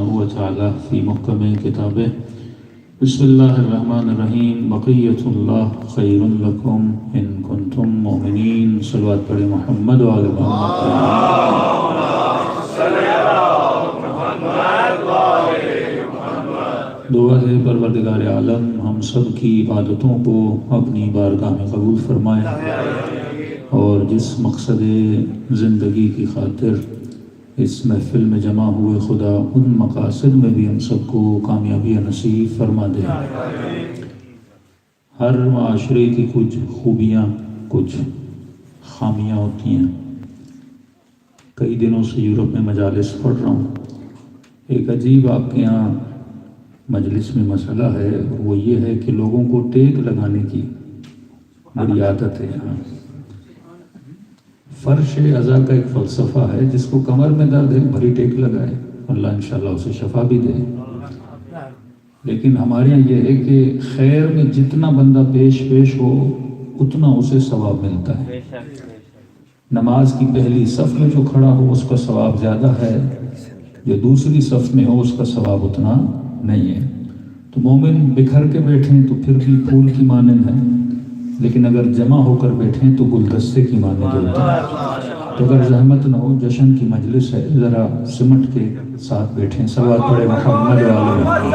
سبحانہ وتعالی فی محکم کتابہ بسم اللہ الرحمن الرحیم بقیۃ اللہ خیر لکم ان کنتم مؤمنین صلوات پڑھیں محمد وعلی محمد دعا ہے پروردگار عالم ہم سب کی عبادتوں کو اپنی بارگاہ میں قبول فرمائے اور جس مقصد زندگی کی خاطر اس محفل میں جمع ہوئے خدا ان مقاصد میں بھی ہم سب کو کامیابی نصیب فرما دے۔ ہر معاشرے کی کچھ خوبیاں کچھ خامیاں ہوتی ہیں۔ کئی دنوں سے یورپ میں مجالس پڑھ رہا ہوں، ایک عجیب آپ کے یہاں مجلس میں مسئلہ ہے، وہ یہ ہے کہ لوگوں کو ٹیک لگانے کی بڑی عادت ہے یہاں۔ فرش عزا کا ایک فلسفہ ہے، جس کو کمر میں درد ہے بھری ٹیک لگائے، اللہ انشاءاللہ اسے شفا بھی دے۔ لیکن ہمارے یہاں یہ ہے کہ خیر میں جتنا بندہ پیش ہو اتنا اسے ثواب ملتا ہے۔ نماز کی پہلی صف میں جو کھڑا ہو اس کا ثواب زیادہ ہے، جو دوسری صف میں ہو اس کا ثواب اتنا نہیں ہے۔ تو مومن بکھر کے بیٹھیں تو پھر بھی پھول کی مانند ہے، لیکن اگر جمع ہو کر بیٹھیں تو گلدستے کی مانند ہوتا ہے۔ تو اگر زحمت نہ ہو، جشن کی مجلس ہے، ذرا سمٹ کے ساتھ بیٹھیں۔ صلوات پڑھیں محمد وعلی محمد۔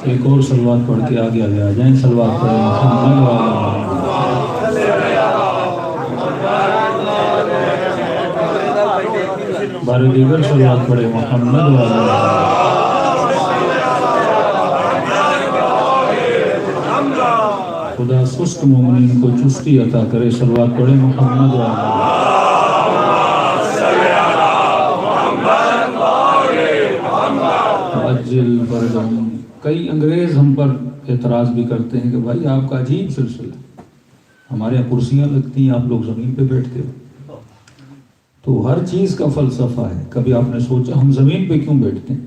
ایک اور صلوات پڑھ کے آگے آ جائیں۔ صلوات پڑھیں محمد وعلی محمد۔ بارے دیگر صلوات پڑھیں محمد وعلی محمد۔ خدا سست مومنین کو چستی عطا کرے۔ صلوات پڑھیں محمد وعلی عجل فرجہم۔ کئی انگریز ہم پر اعتراض بھی کرتے ہیں کہ بھائی آپ کا عجیب سلسلہ، ہمارے یہاں کرسیاں لگتی ہیں، آپ لوگ زمین پہ بیٹھتے ہو۔ تو ہر چیز کا فلسفہ ہے۔ کبھی آپ نے سوچا ہم زمین پہ کیوں بیٹھتے ہیں؟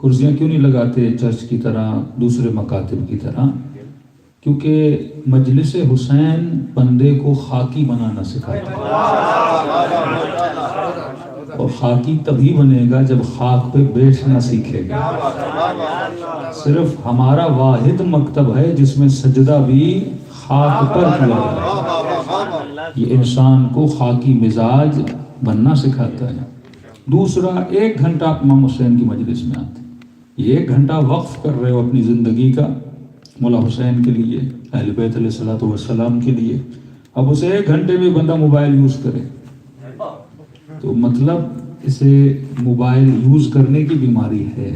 کرسیاں کیوں نہیں لگاتے چرچ کی طرح، دوسرے مکاتب کی طرح؟ کیونکہ مجلس حسین بندے کو خاکی بنانا سکھاتا ہے، اور خاکی تبھی بنے گا جب خاک پہ بیٹھنا سیکھے گا۔ صرف ہمارا واحد مکتب ہے جس میں سجدہ بھی خاک پر کیا ہے۔ یہ انسان کو خاکی مزاج بننا سکھاتا ہے۔ دوسرا، 1 گھنٹہ آپ امام حسین کی مجلس میں آتے، یہ 1 گھنٹہ وقف کر رہے ہو اپنی زندگی کا مولا حسین کے لیے، اہل بیت علیہ الصلوۃ والسلام کے لیے۔ اب اسے 1 گھنٹے میں بندہ موبائل یوز کرے تو مطلب اسے موبائل یوز کرنے کی بیماری ہے،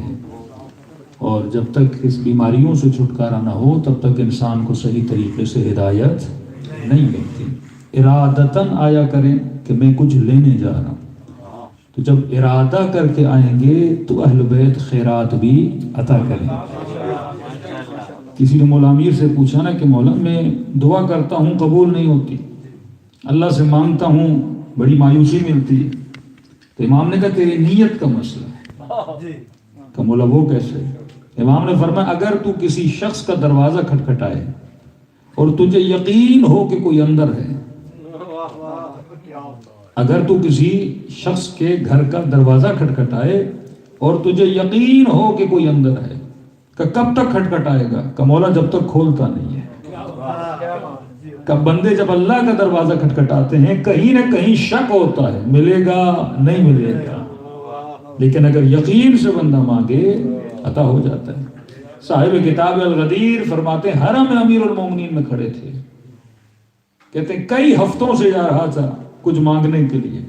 اور جب تک اس بیماریوں سے چھٹکارا نہ ہو تب تک انسان کو صحیح طریقے سے ہدایت نہیں ملتی۔ ارادتاً آیا کریں کہ میں کچھ لینے جا رہا ہوں، تو جب ارادہ کر کے آئیں گے تو اہل بیت خیرات بھی عطا کریں۔ کسی نے مولا امیر سے پوچھا نا کہ مولا میں دعا کرتا ہوں قبول نہیں ہوتی، اللہ سے مانگتا ہوں بڑی مایوسی ملتی، تو امام نے کہا تیری نیت کا مسئلہ ہے۔ کہ مولا وہ کیسے؟ امام نے فرمایا اگر تو کسی شخص کا دروازہ کھٹکھٹائے اور تجھے یقین ہو کہ کوئی اندر ہے، اگر تو کسی شخص کے گھر کا دروازہ کھٹکھٹائے اور تجھے یقین ہو کہ کوئی اندر ہے، کہ کب تک کھٹکھٹائے گا؟ کہ مولا جب تک کھولتا نہیں ہے۔ کہ بندے جب اللہ کا دروازہ کھٹکھٹاتے ہیں کہیں نہ کہیں شک ہوتا ہے، ملے گا نہیں ملے گا، لیکن اگر یقین سے بندہ مانگے عطا ہو جاتا ہے۔ صاحب کتاب الغدیر فرماتے ہیں حرم امیر المومنین میں کھڑے تھے، کہتے ہیں کئی ہفتوں سے جا رہا تھا کچھ مانگنے کے لیے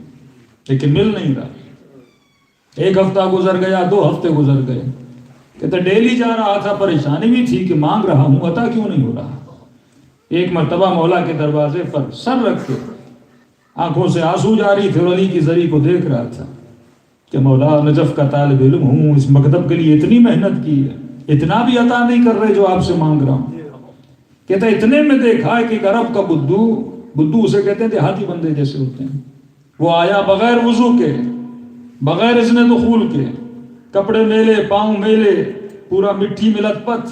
لیکن مل نہیں رہا۔ 1 ہفتہ گزر گیا، 2 ہفتے گزر گئے، کہتے ڈیلی جا رہا تھا، پریشانی بھی تھی کہ مانگ رہا ہوں عطا کیوں نہیں ہو رہا۔ ایک مرتبہ مولا کے دروازے پر سر رکھ کے آنکھوں سے آنسو جاری تھے اور علی کی زری کو دیکھ رہا تھا کہ مولا نجف کا طالب علم ہوں، اس مکتب کے لیے اتنی محنت کی ہے، اتنا بھی عطا نہیں کر رہے جو آپ سے مانگ رہا ہوں۔ کہتا اتنے میں دیکھا ہے کہ ایک عرب کا بدو اسے کہتے ہیں دیہاتی بندے جیسے ہوتے ہیں، وہ آیا بغیر وضو کے، بغیر اذن دخول کے، کپڑے میلے، پاؤں میلے، پورا مٹھی ملت پت،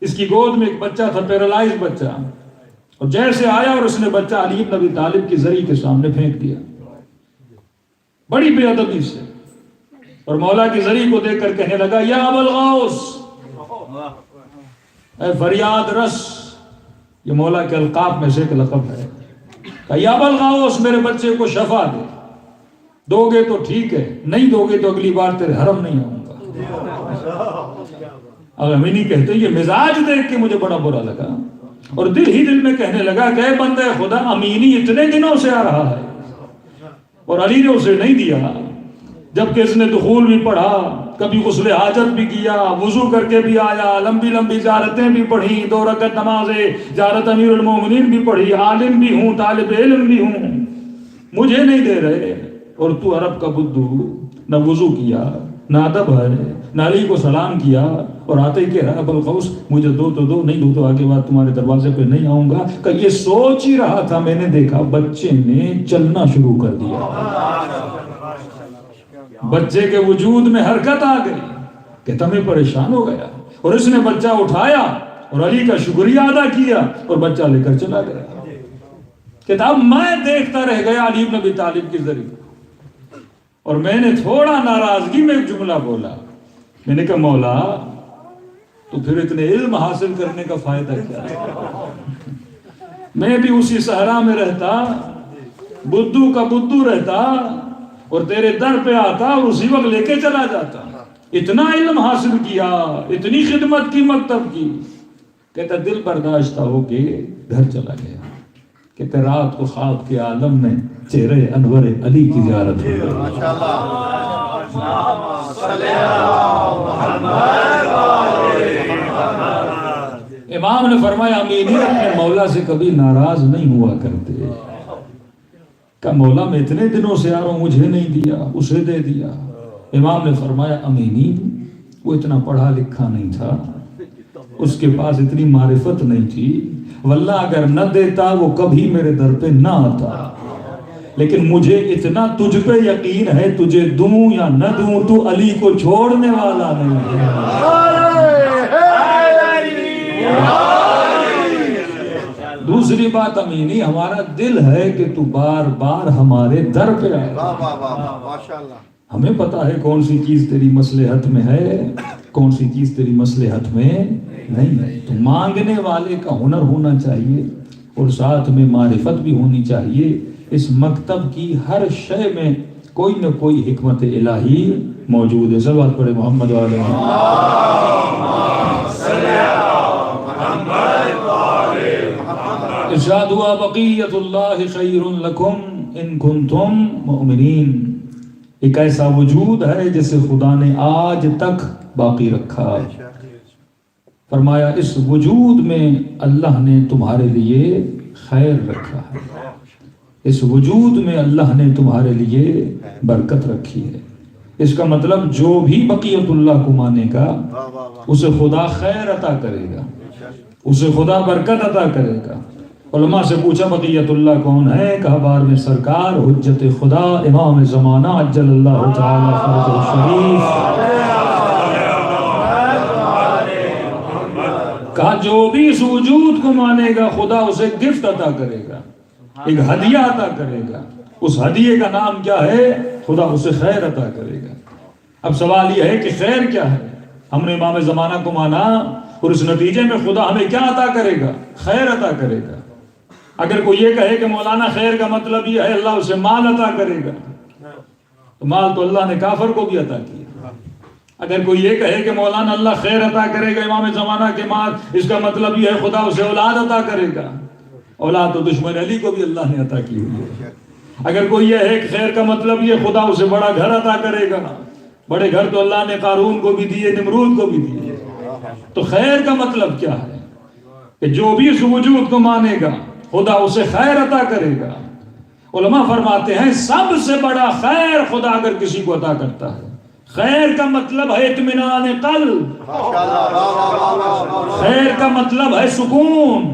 اس کی گود میں ایک بچہ تھا، پیرالائز بچہ، اور جیسے آیا اور اس نے بچہ علی بن ابی طالب کی زری کے سامنے پھینک دیا بڑی بے ادبی سے، اور مولا کی زری کو دیکھ کر کہنے لگا یا ابا الغوث، اے فریاد رس، یہ مولا کے القاب میں سے ایک لقب ہے، کہ یا ابا الغوث میرے بچے کو شفا دے، دو گے تو ٹھیک ہے، نہیں دو گے تو اگلی بار تیرے حرم نہیں آؤں گا۔ اگر ہمیں نہیں کہتے، یہ مزاج دیکھ کے مجھے بڑا برا لگا، اور دل ہی دل میں کہنے لگا کہ اے بندہ خدا، امینی اتنے دنوں سے آ رہا ہے اور علی نے اسے نہیں دیا، جبکہ اس نے دخول بھی پڑھا، کبھی غسل حاجت بھی کیا، وضو کر کے بھی آیا، لمبی لمبی زیارتیں بھی پڑھی، 2 رکعت نمازیں، زیارت امیر المومنین بھی پڑھی، عالم بھی ہوں، طالب علم بھی ہوں، مجھے نہیں دے رہے، اور تو عرب کا بدھو، نہ وضو کیا، نہ ادب ہے، نہ علی کو سلام کیا، اور آتے ہی کہہ رہا ابو الغوث مجھے دو تو دو، نہیں دو تو آگے بات تمہارے دروازے پہ نہیں آؤں گا۔ کہ یہ سوچ ہی رہا تھا، میں نے دیکھا بچے نے چلنا شروع کر دیا، بچے کے وجود میں حرکت آ گئی کہ تمہیں پریشان ہو گیا، اور اس نے بچہ اٹھایا اور علی کا شکریہ ادا کیا اور بچہ لے کر چلا گیا۔ کتاب میں دیکھتا رہ گیا علی بن ابی طالب کی ذریعے، اور میں نے تھوڑا ناراضگی میں ایک جملہ بولا، میں نے کہا مولا تو پھر اتنے علم حاصل کرنے کا فائدہ کیا ہے؟ میں بھی اسی صحرا میں رہتا، بدھو کا بدھو رہتا، اور تیرے در پہ آتا اور اسی وقت لے کے چلا جاتا، اتنا علم حاصل کیا، اتنی خدمت کی مکتب کی۔ کہتا دل برداشتہ ہو کے گھر چلا گیا، کہتے رات کو خواب کے عالم میں چہرے انور علی کی زیارت ہوئی۔ امام نے فرمایا امینی اپنے مولا سے کبھی ناراض نہیں ہوا کرتے، کہ مولا میں اتنے دنوں سے آ رہا ہوں، مجھے نہیں دیا، اسے دے دیا۔ امام نے فرمایا امینی وہ اتنا پڑھا لکھا نہیں تھا، اس کے پاس اتنی معرفت نہیں تھی، واللہ اگر نہ دیتا وہ کبھی میرے در پہ نہ آتا، لیکن مجھے اتنا تجھ پہ یقین ہے، تجھے دوں یا نہ دوں تو علی کو چھوڑنے والا نہیں ہے۔ دوسری بات امینی، ہمارا دل ہے کہ تو بار بار ہمارے در پہ آئے، ہمیں پتا ہے کون سی چیز تیری مصلحت میں ہے، کون سی چیز تیری مصلحت میں نہیں ہے۔ تو مانگنے والے کا ہنر ہونا چاہیے، اور ساتھ میں معرفت بھی ہونی چاہیے۔ اس مکتب کی ہر شے میں کوئی نہ کوئی حکمت الہی موجود ہے۔ صلوات پڑھے محمد وعلی محمد۔ ارشاد ہوا بقیت اللہ خیر لکم ان کنتم مؤمنین، ایک ایسا وجود ہے جسے خدا نے آج تک باقی رکھا۔ فرمایا اس وجود میں اللہ نے تمہارے لیے خیر رکھا ہے، اس وجود میں اللہ نے تمہارے لیے برکت رکھی ہے۔ اس کا مطلب جو بھی بقیت اللہ کو مانے گا اسے خدا خیر عطا کرے گا، اسے خدا برکت عطا کرے گا۔ علماء سے پوچھا بقیت اللہ کون ہے؟ کہا بار میں سرکار حجت خدا امام زمانہ عجل اللہ تعالی فرجہ الشریف۔ کہا جو بھی اس وجود کو مانے گا خدا اسے گفٹ عطا کرے گا، ایک ہدیہ عطا کرے گا، اس ہدیے کا نام کیا ہے؟ خدا اسے خیر عطا کرے گا۔ اب سوال یہ ہے کہ خیر کیا ہے؟ ہم نے امام زمانہ کو مانا، اور اس نتیجے میں خدا ہمیں کیا عطا کرے گا؟ خیر عطا کرے گا۔ اگر کوئی یہ کہے کہ مولانا خیر کا مطلب یہ ہے اللہ اسے مال عطا کرے گا، تو مال تو اللہ نے کافر کو بھی عطا کیا۔ اگر کوئی یہ کہے کہ مولانا اللہ خیر عطا کرے گا امام زمانہ کے مال، اس کا مطلب یہ ہے خدا اسے اولاد عطا کرے گا۔ اولاد تو دشمن علی کو بھی اللہ نے عطا کی ہوئی ہے۔ اگر کوئی یہ ہے کہ خیر کا مطلب یہ خدا اسے بڑا گھر عطا کرے گا، بڑے گھر تو اللہ نے قارون کو بھی دیے، نمرود کو بھی دیے۔ تو خیر کا مطلب کیا ہے؟ کہ جو بھی اس وجود کو مانے گا خدا اسے خیر عطا کرے گا۔ علماء فرماتے ہیں سب سے بڑا خیر خدا اگر کسی کو عطا کرتا ہے، خیر کا مطلب ہے اطمینان قلب، خیر کا مطلب ہے سکون۔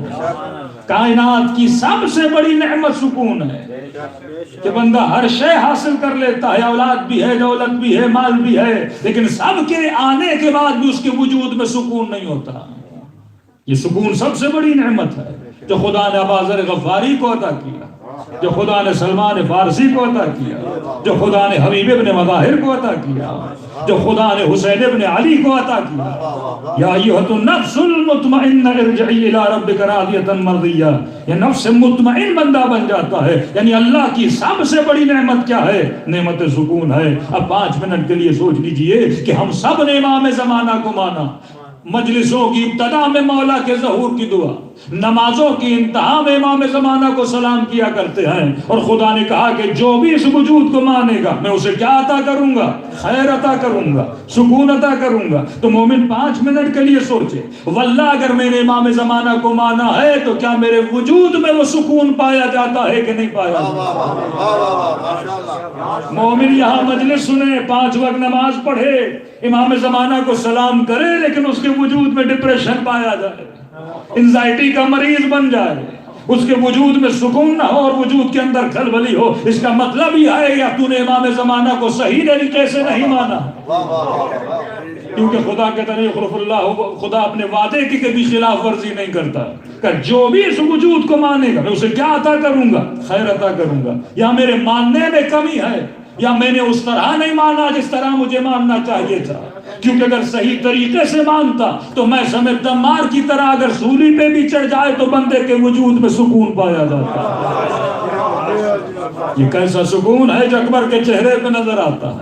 کائنات کی سب سے بڑی نعمت سکون ہے، کہ بندہ ہر شے حاصل کر لیتا ہے، اولاد بھی ہے، دولت بھی ہے، مال بھی ہے، لیکن سب کے آنے کے بعد بھی اس کے وجود میں سکون نہیں ہوتا۔ یہ سکون سب سے بڑی نعمت ہے۔ جو خدا نے اباذر غفاری کو عطا کیا، جو خدا نے سلمان فارسی کو عطا کیا، جو خدا نے حبیب ابن مظاہر کو عطا کیا، جو خدا نے حسین ابن علی کو عطا کیا۔ یا ایھۃ النفس المطمئنہ ارجعی الی ربک راضیۃ مرضیہ، یہ نفس مطمئن بندہ بن جاتا ہے۔ یعنی اللہ کی سب سے بڑی نعمت کیا ہے؟ نعمت سکون ہے۔ اب 5 منٹ کے لیے سوچ لیجئے کہ ہم سب نے امام زمانہ کو مانا، مجلسوں کی ابتدا میں مولا کے ظہور کی دعا، نمازوں کی انتہا میں امام زمانہ کو سلام کیا کرتے ہیں، اور خدا نے کہا کہ جو بھی اس وجود کو مانے گا میں اسے کیا عطا کروں گا؟ خیر عطا کروں گا، سکون عطا کروں گا۔ تو مومن 5 منٹ کے لیے سوچے، واللہ اگر میں نے امام زمانہ کو مانا ہے تو کیا میرے وجود میں وہ سکون پایا جاتا ہے کہ نہیں پایا جاتا؟ مومن یہاں مجلس سنے، 5 وقت نماز پڑھے، امام زمانہ کو سلام کرے، لیکن اس کے وجود میں ڈپریشن پایا جائے، انزائٹی کا مریض بن جائے، اس کے وجود میں سکون نہ ہو اور وجود کے اندر کھلبلی ہو، اس کا مطلب یہ ہے یا تو نے امام زمانہ کو صحیح طریقے سے نہیں مانا۔ کیونکہ خدا کہتا نہیں یخلف اللہ، خدا اپنے وعدے کی کبھی خلاف ورزی نہیں کرتا، کہ جو بھی اس وجود کو مانے گا میں اسے کیا عطا کروں گا؟ خیر عطا کروں گا۔ یا میرے ماننے میں کمی ہے، یا میں نے اس طرح نہیں مانا جس طرح مجھے ماننا چاہیے تھا، کیونکہ اگر صحیح طریقے سے مانتا تو میں سمیت دمار کی طرح اگر سولی پہ بھی چڑھ جائے تو بندے کے وجود میں سکون پایا جاتا۔ یہ کیسا سکون ہے جو اکبر کے چہرے پہ نظر آتا ہے،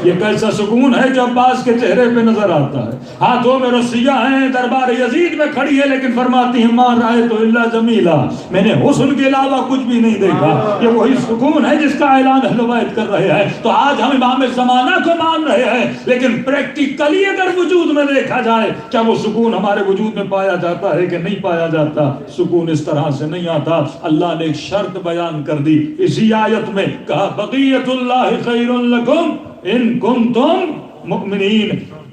یہ کیسا سکون ہے جو عباس کے چہرے پہ نظر آتا ہے۔ ہاتھوں میں رسیاں ہیں، دربار یزید میں کھڑی ہے، لیکن فرماتی ہیں ما رأیت الا جمیلا، میں نے حسن کے علاوہ کچھ بھی نہیں دیکھا۔ یہ وہی سکون ہے جس کا اعلان اہل بیت کر رہے ہیں۔ تو آج ہم امام زمانہ کو مان رہے ہیں، لیکن پریکٹیکلی اگر وجود میں دیکھا جائے کیا وہ سکون ہمارے وجود میں پایا جاتا ہے کہ نہیں پایا جاتا؟ سکون اس طرح سے نہیں آتا۔ اللہ نے ایک شرط بیان کر دی اسی آیت میں، کہا بقیت اللہ خیر لکم ان کنتم مؤمنین۔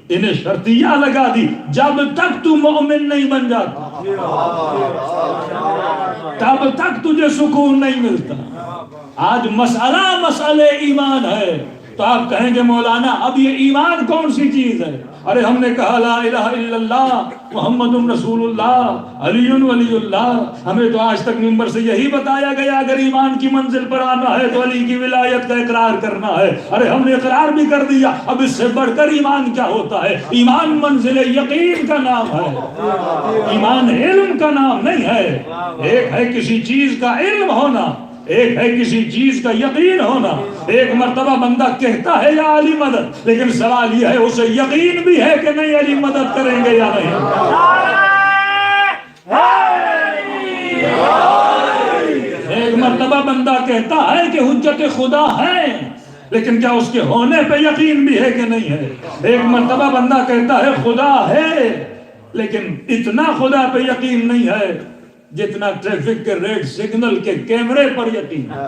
انہیں شرطیہ لگا دی، جب تک تو مومن نہیں بن جاتا تب تک تجھے سکون نہیں ملتا۔ آج مسئلہ ایمان ہے، تو آپ کہیں گے مولانا اب یہ ایمان کون سی چیز ہے؟ ارے ہم نے کہا لا الہ الا اللہ محمد رسول اللہ علی ولی اللہ، ہمیں تو آج تک ممبر سے یہی بتایا گیا اگر ایمان کی منزل پر آنا ہے تو علی کی ولایت کا اقرار کرنا ہے۔ ارے ہم نے اقرار بھی کر دیا، اب اس سے بڑھ کر ایمان کیا ہوتا ہے؟ ایمان منزل یقین کا نام ہے، ایمان علم کا نام نہیں ہے۔ ایک ہے کسی چیز کا علم ہونا، ایک ہے کسی چیز کا یقین ہونا۔ ایک مرتبہ بندہ کہتا ہے یا علی مدد، لیکن سوال یہ ہے اسے یقین بھی ہے کہ نہیں علی مدد کریں گے یا نہیں۔ ایک مرتبہ بندہ کہتا ہے کہ حجت خدا ہے، لیکن کیا اس کے ہونے پہ یقین بھی ہے کہ نہیں ہے؟ ایک مرتبہ بندہ کہتا ہے خدا ہے، لیکن اتنا خدا پہ یقین نہیں ہے جتنا ٹریفک کے ریڈ سگنل کے کیمرے پر یقین ہے۔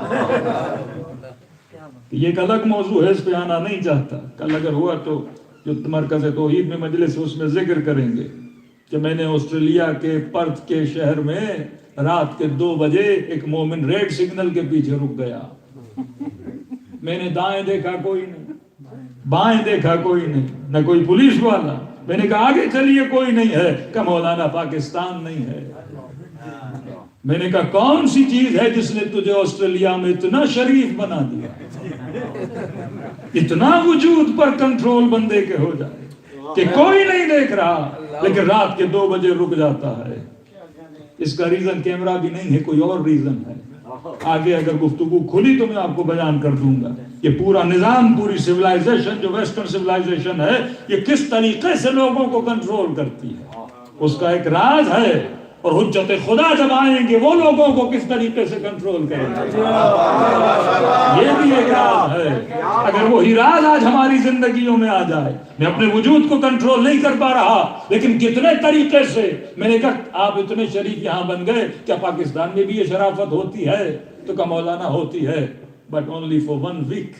یہ ایک الگ موضوع ہے، اس پہ آنا نہیں چاہتا۔ کل اگر ہوا تو جو مرکز توحید میں مجلس اس میں ذکر کریں گے کہ میں نے آسٹریلیا کے پرتھ کے شہر میں رات کے 2 بجے ایک مومن ریڈ سگنل کے پیچھے رک گیا۔ میں نے دائیں دیکھا کوئی نہیں، بائیں دیکھا کوئی نہیں، نہ کوئی پولیس والا۔ میں نے کہا آگے چلیے کوئی نہیں ہے، کہ مولانا پاکستان نہیں ہے۔ میں نے کہا کون سی چیز ہے جس نے تجھے آسٹریلیا میں اتنا شریف بنا دیا، اتنا وجود پر کنٹرول بندے کے ہو جائے کہ کوئی نہیں دیکھ رہا لیکن رات کے 2 بجے رک جاتا ہے؟ اس کا ریزن کیمرہ بھی نہیں ہے، کوئی اور ریزن ہے۔ آگے اگر گفتگو کھلی تو میں آپ کو بیان کر دوں گا۔ یہ پورا نظام، پوری سیولائزیشن جو ویسٹرن سیولائزیشن ہے، یہ کس طریقے سے لوگوں کو کنٹرول کرتی ہے، اس کا ایک راز ہے۔ اور حجت خدا جب آئیں گے وہ لوگوں کو کس طریقے سے کنٹرول کریں گے، یہ بھی ایک راز ہے۔ اگر وہی راز آج ہماری زندگیوں میں آ جائے، میں اپنے وجود کو کنٹرول نہیں کر پا رہا لیکن کتنے طریقے سے، میں نے کہا آپ اتنے شریف یہاں بن گئے، کیا پاکستان میں بھی یہ شرافت ہوتی ہے؟ تو کہا مولانا ہوتی ہے، بٹ اونلی فار 1 ویک۔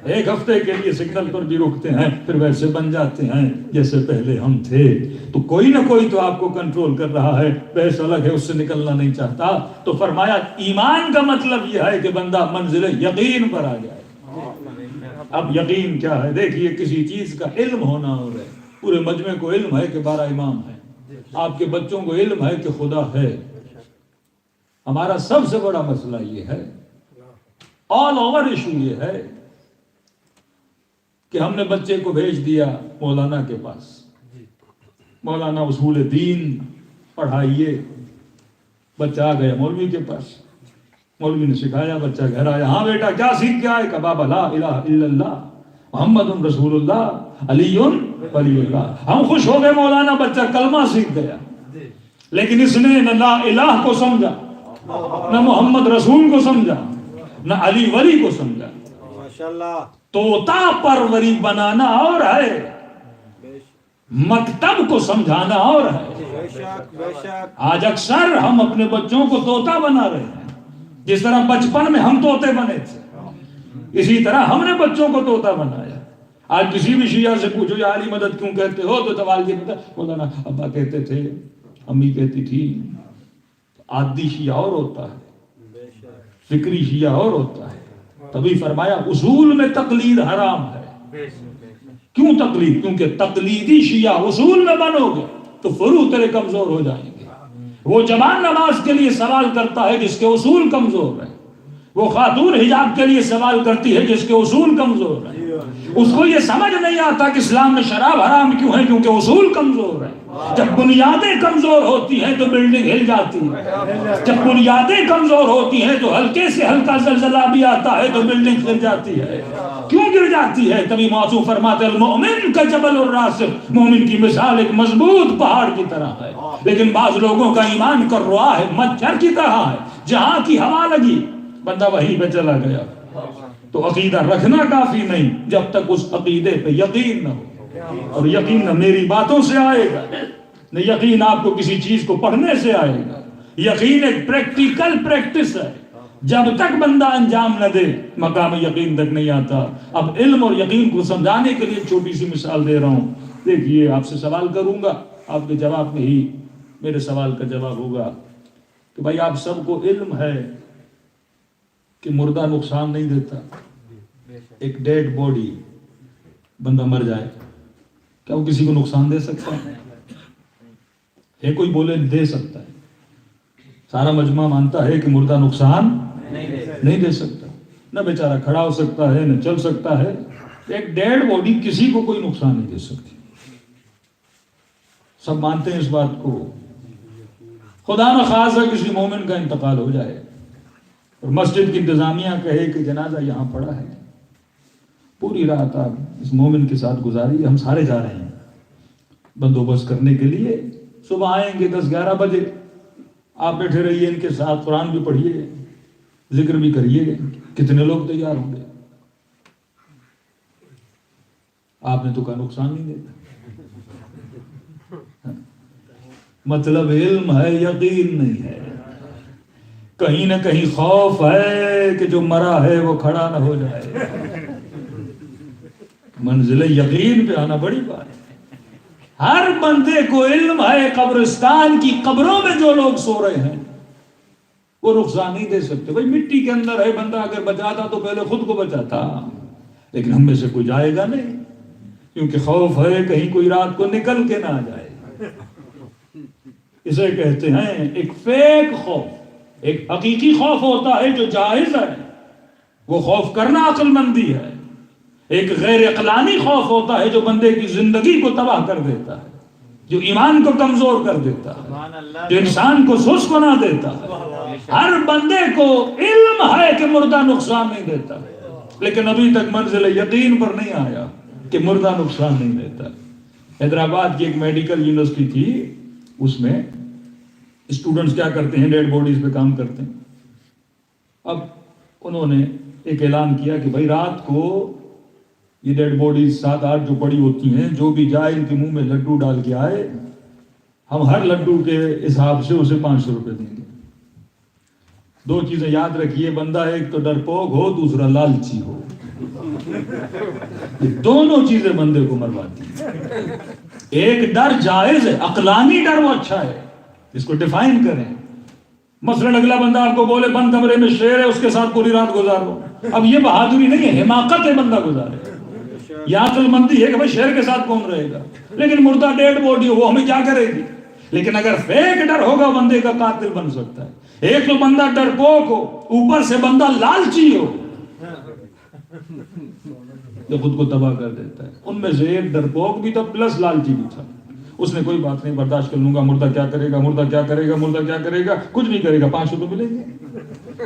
ایک ہفتے کے لیے سگنل پر بھی رکتے ہیں، پھر ویسے بن جاتے ہیں جیسے پہلے ہم تھے۔ تو کوئی نہ کوئی تو آپ کو کنٹرول کر رہا ہے، بحث الگ ہے، اس سے نکلنا نہیں چاہتا۔ تو فرمایا ایمان کا مطلب یہ ہے کہ بندہ منزل یقین پر آ جائے۔ اب یقین کیا ہے؟ دیکھیے کسی چیز کا علم ہونا اور ہے، پورے مجمع کو علم ہے کہ 12 امام ہیں، آپ کے بچوں کو علم ہے کہ خدا ہے. ہمارا سب سے بڑا مسئلہ یہ ہے، آل اوور ایشو یہ ہے کہ ہم نے بچے کو بھیج دیا مولانا کے پاس، مولانا اصول دین پڑھائیے. بچہ آ گیا مولوی کے پاس، مولوی نے سکھایا، بچہ گھر آیا، ہاں بیٹا کیا سیکھ کے آئے؟ کہ بابا لا الہ الا اللہ محمد رسول اللہ علی ولی اللہ. ہم خوش ہو گئے، مولانا بچہ کلمہ سیکھ گیا، لیکن اس نے نہ لا الہ کو سمجھا، نہ محمد رسول کو سمجھا، نہ علی ولی کو سمجھا. ماشاءاللہ. طوطا پروری بنانا اور ہے، مکتب کو سمجھانا اور ہے. بے شک بے شک. آج اکثر ہم اپنے بچوں کو طوطا بنا رہے ہیں. جس طرح بچپن میں ہم طوطے بنے تھے، اسی طرح ہم نے بچوں کو طوطا بنایا. آج کسی بھی شیعہ سے پوچھو یا علی مدد کیوں کہتے ہو تو سوال یہ بولا نا ابا کہتے تھے، امی کہتی تھی. عادی شیعہ اور ہوتا ہے، فکری شیعہ اور ہوتا ہے. تبھی فرمایا اصول میں تقلید حرام ہے. کیوں تقلید؟ کیونکہ تقلیدی شیعہ اصول میں بنو گے تو فروع تیرے کمزور ہو جائیں گے. وہ جوان نماز کے لیے سوال کرتا ہے جس کے اصول کمزور ہے، وہ خاتون حجاب کے لیے سوال کرتی ہے جس کے اصول کمزور ہے. اس کو یہ سمجھ نہیں آتا کہ اسلام میں شراب حرام کیوں ہے، کیونکہ اصول کمزور ہے. جب بنیادیں کمزور ہوتی ہیں تو بلڈنگ ہل جاتی ہے، جب بنیادیں کمزور ہوتی ہیں تو ہلکے سے ہلکا زلزلہ بھی آتا ہے تو بلڈنگ گر جاتی ہے. کیوں گر جاتی ہے؟ تبھی موضوع فرماتے المؤمن کا جبل الراسخ، مومن کی مثال ایک مضبوط پہاڑ کی طرح ہے. لیکن بعض لوگوں کا ایمان کر رہا ہے مچھر کی طرح ہے، جہاں کی ہوا لگی بندہ وہیں پہ چلا گیا. تو عقیدہ رکھنا کافی نہیں جب تک اس عقیدے پہ یقین نہ ہو. اور یقین نہ میری باتوں سے آئے گا، نہ یقین آپ کو کسی چیز کو پڑھنے سے آئے گا. یقین ایک پریکٹیکل پریکٹس ہے، جب تک بندہ انجام نہ دے مقام یقین تک نہیں آتا. اب علم اور یقین کو سمجھانے کے لیے چھوٹی سی مثال دے رہا ہوں. دیکھیے آپ سے سوال کروں گا، آپ کے جواب میں ہی میرے سوال کا جواب ہوگا کہ بھائی آپ سب کو علم ہے کہ مردہ نقصان نہیں دیتا. ایک ڈیڈ باڈی، بندہ مر جائے، کیا وہ کسی کو نقصان دے سکتا ہے؟ کوئی بولے دے سکتا ہے. سارا مجمع مانتا ہے کہ مردہ نقصان نہیں دے سکتا. نہ بیچارہ کھڑا ہو سکتا ہے نہ چل سکتا ہے. ایک ڈیڈ باڈی کسی کو کوئی نقصان نہیں دے سکتی. سب مانتے ہیں اس بات کو. خدا نہ خاصا کسی مومن کا انتقال ہو جائے اور مسجد کی انتظامیہ کہے کہ جنازہ یہاں پڑا ہے، پوری رات آپ اس مومن کے ساتھ گزاری، ہم سارے جا رہے ہیں بندوبست کرنے کے لیے، صبح آئیں گے 10-11 بجے، آپ بیٹھے رہیے ان کے ساتھ، قرآن بھی پڑھیے، ذکر بھی کریے. کتنے لوگ تیار ہوں گے؟ آپ نے تو کہا نقصان نہیں دیتا. مطلب علم ہے، یقین نہیں ہے. کہیں نہ کہیں خوف ہے کہ جو مرا ہے وہ کھڑا نہ ہو جائے. منزل یقین پہ آنا بڑی بات ہے. ہر بندے کو علم ہے قبرستان کی قبروں میں جو لوگ سو رہے ہیں وہ نقصان نہیں دے سکتے. بھائی مٹی کے اندر ہے، بندہ اگر بچاتا تو پہلے خود کو بچاتا، لیکن ہم میں سے کوئی جائے گا نہیں، کیونکہ خوف ہے کہیں کوئی رات کو نکل کے نہ آ جائے. اسے کہتے ہیں ایک فیک خوف. ایک حقیقی خوف ہوتا ہے جو جائز ہے، وہ خوف کرنا عقل مندی ہے. ایک غیر عقلانی خوف ہوتا ہے جو بندے کی زندگی کو تباہ کر دیتا ہے، جو ایمان کو کمزور کر دیتا ہے، جو انسان کو سست بنا دیتا ہے. ہر بندے کو علم ہے کہ مردہ نقصان نہیں دیتا، لیکن ابھی تک منزل یقین پر نہیں آیا کہ مردہ نقصان نہیں دیتا. حیدرآباد کی ایک میڈیکل یونیورسٹی تھی، اس میں اسٹوڈنٹس کیا کرتے ہیں، ڈیڈ باڈیز پہ کام کرتے ہیں. اب انہوں نے ایک اعلان کیا کہ بھائی رات کو یہ ڈیڈ باڈیز 7-8 جو پڑی ہوتی ہیں، جو بھی جائے ان کے منہ میں لڈو ڈال کے آئے، ہم ہر لڈو کے حساب سے اسے 500 روپے دیں گے. 2 چیزیں یاد رکھیے، بندہ ایک تو ڈرپوک ہو، دوسرا لالچی ہو. یہ دونوں چیزیں بندے کو مرواتی ہیں. ایک ڈر جائز ہے، عقلانی ڈر وہ اچھا ہے، اس کو ڈیفائن کریں. مثلا اگلا بندہ آپ کو بولے بند کمرے میں شیر ہے، اس کے ساتھ پوری رات گزارو. اب یہ بہادری نہیں ہے، حماقت ہے بندہ گزارے. یہ عقل مندی ہے کہ بھائی شیر کے ساتھ کون رہے گا. لیکن مردہ ڈیڈ باڈی وہ ہمیں کیا کرے گی؟ لیکن اگر فیک ڈر ہوگا بندے کا قاتل بن سکتا ہے. ایک تو بندہ ڈرپوک ہو، اوپر سے بندہ لالچی ہو جو خود کو تباہ کر دیتا ہے. ان میں سے ایک ڈرپوک بھی تھا پلس لالچی بھی تھا. اس نے کوئی بات نہیں، برداشت کر لوں گا، مردہ کیا کرے گا، مردہ کیا کرے گا، مردہ کیا کرے گا، کچھ نہیں کرے گا، 500 تو ملیں گے.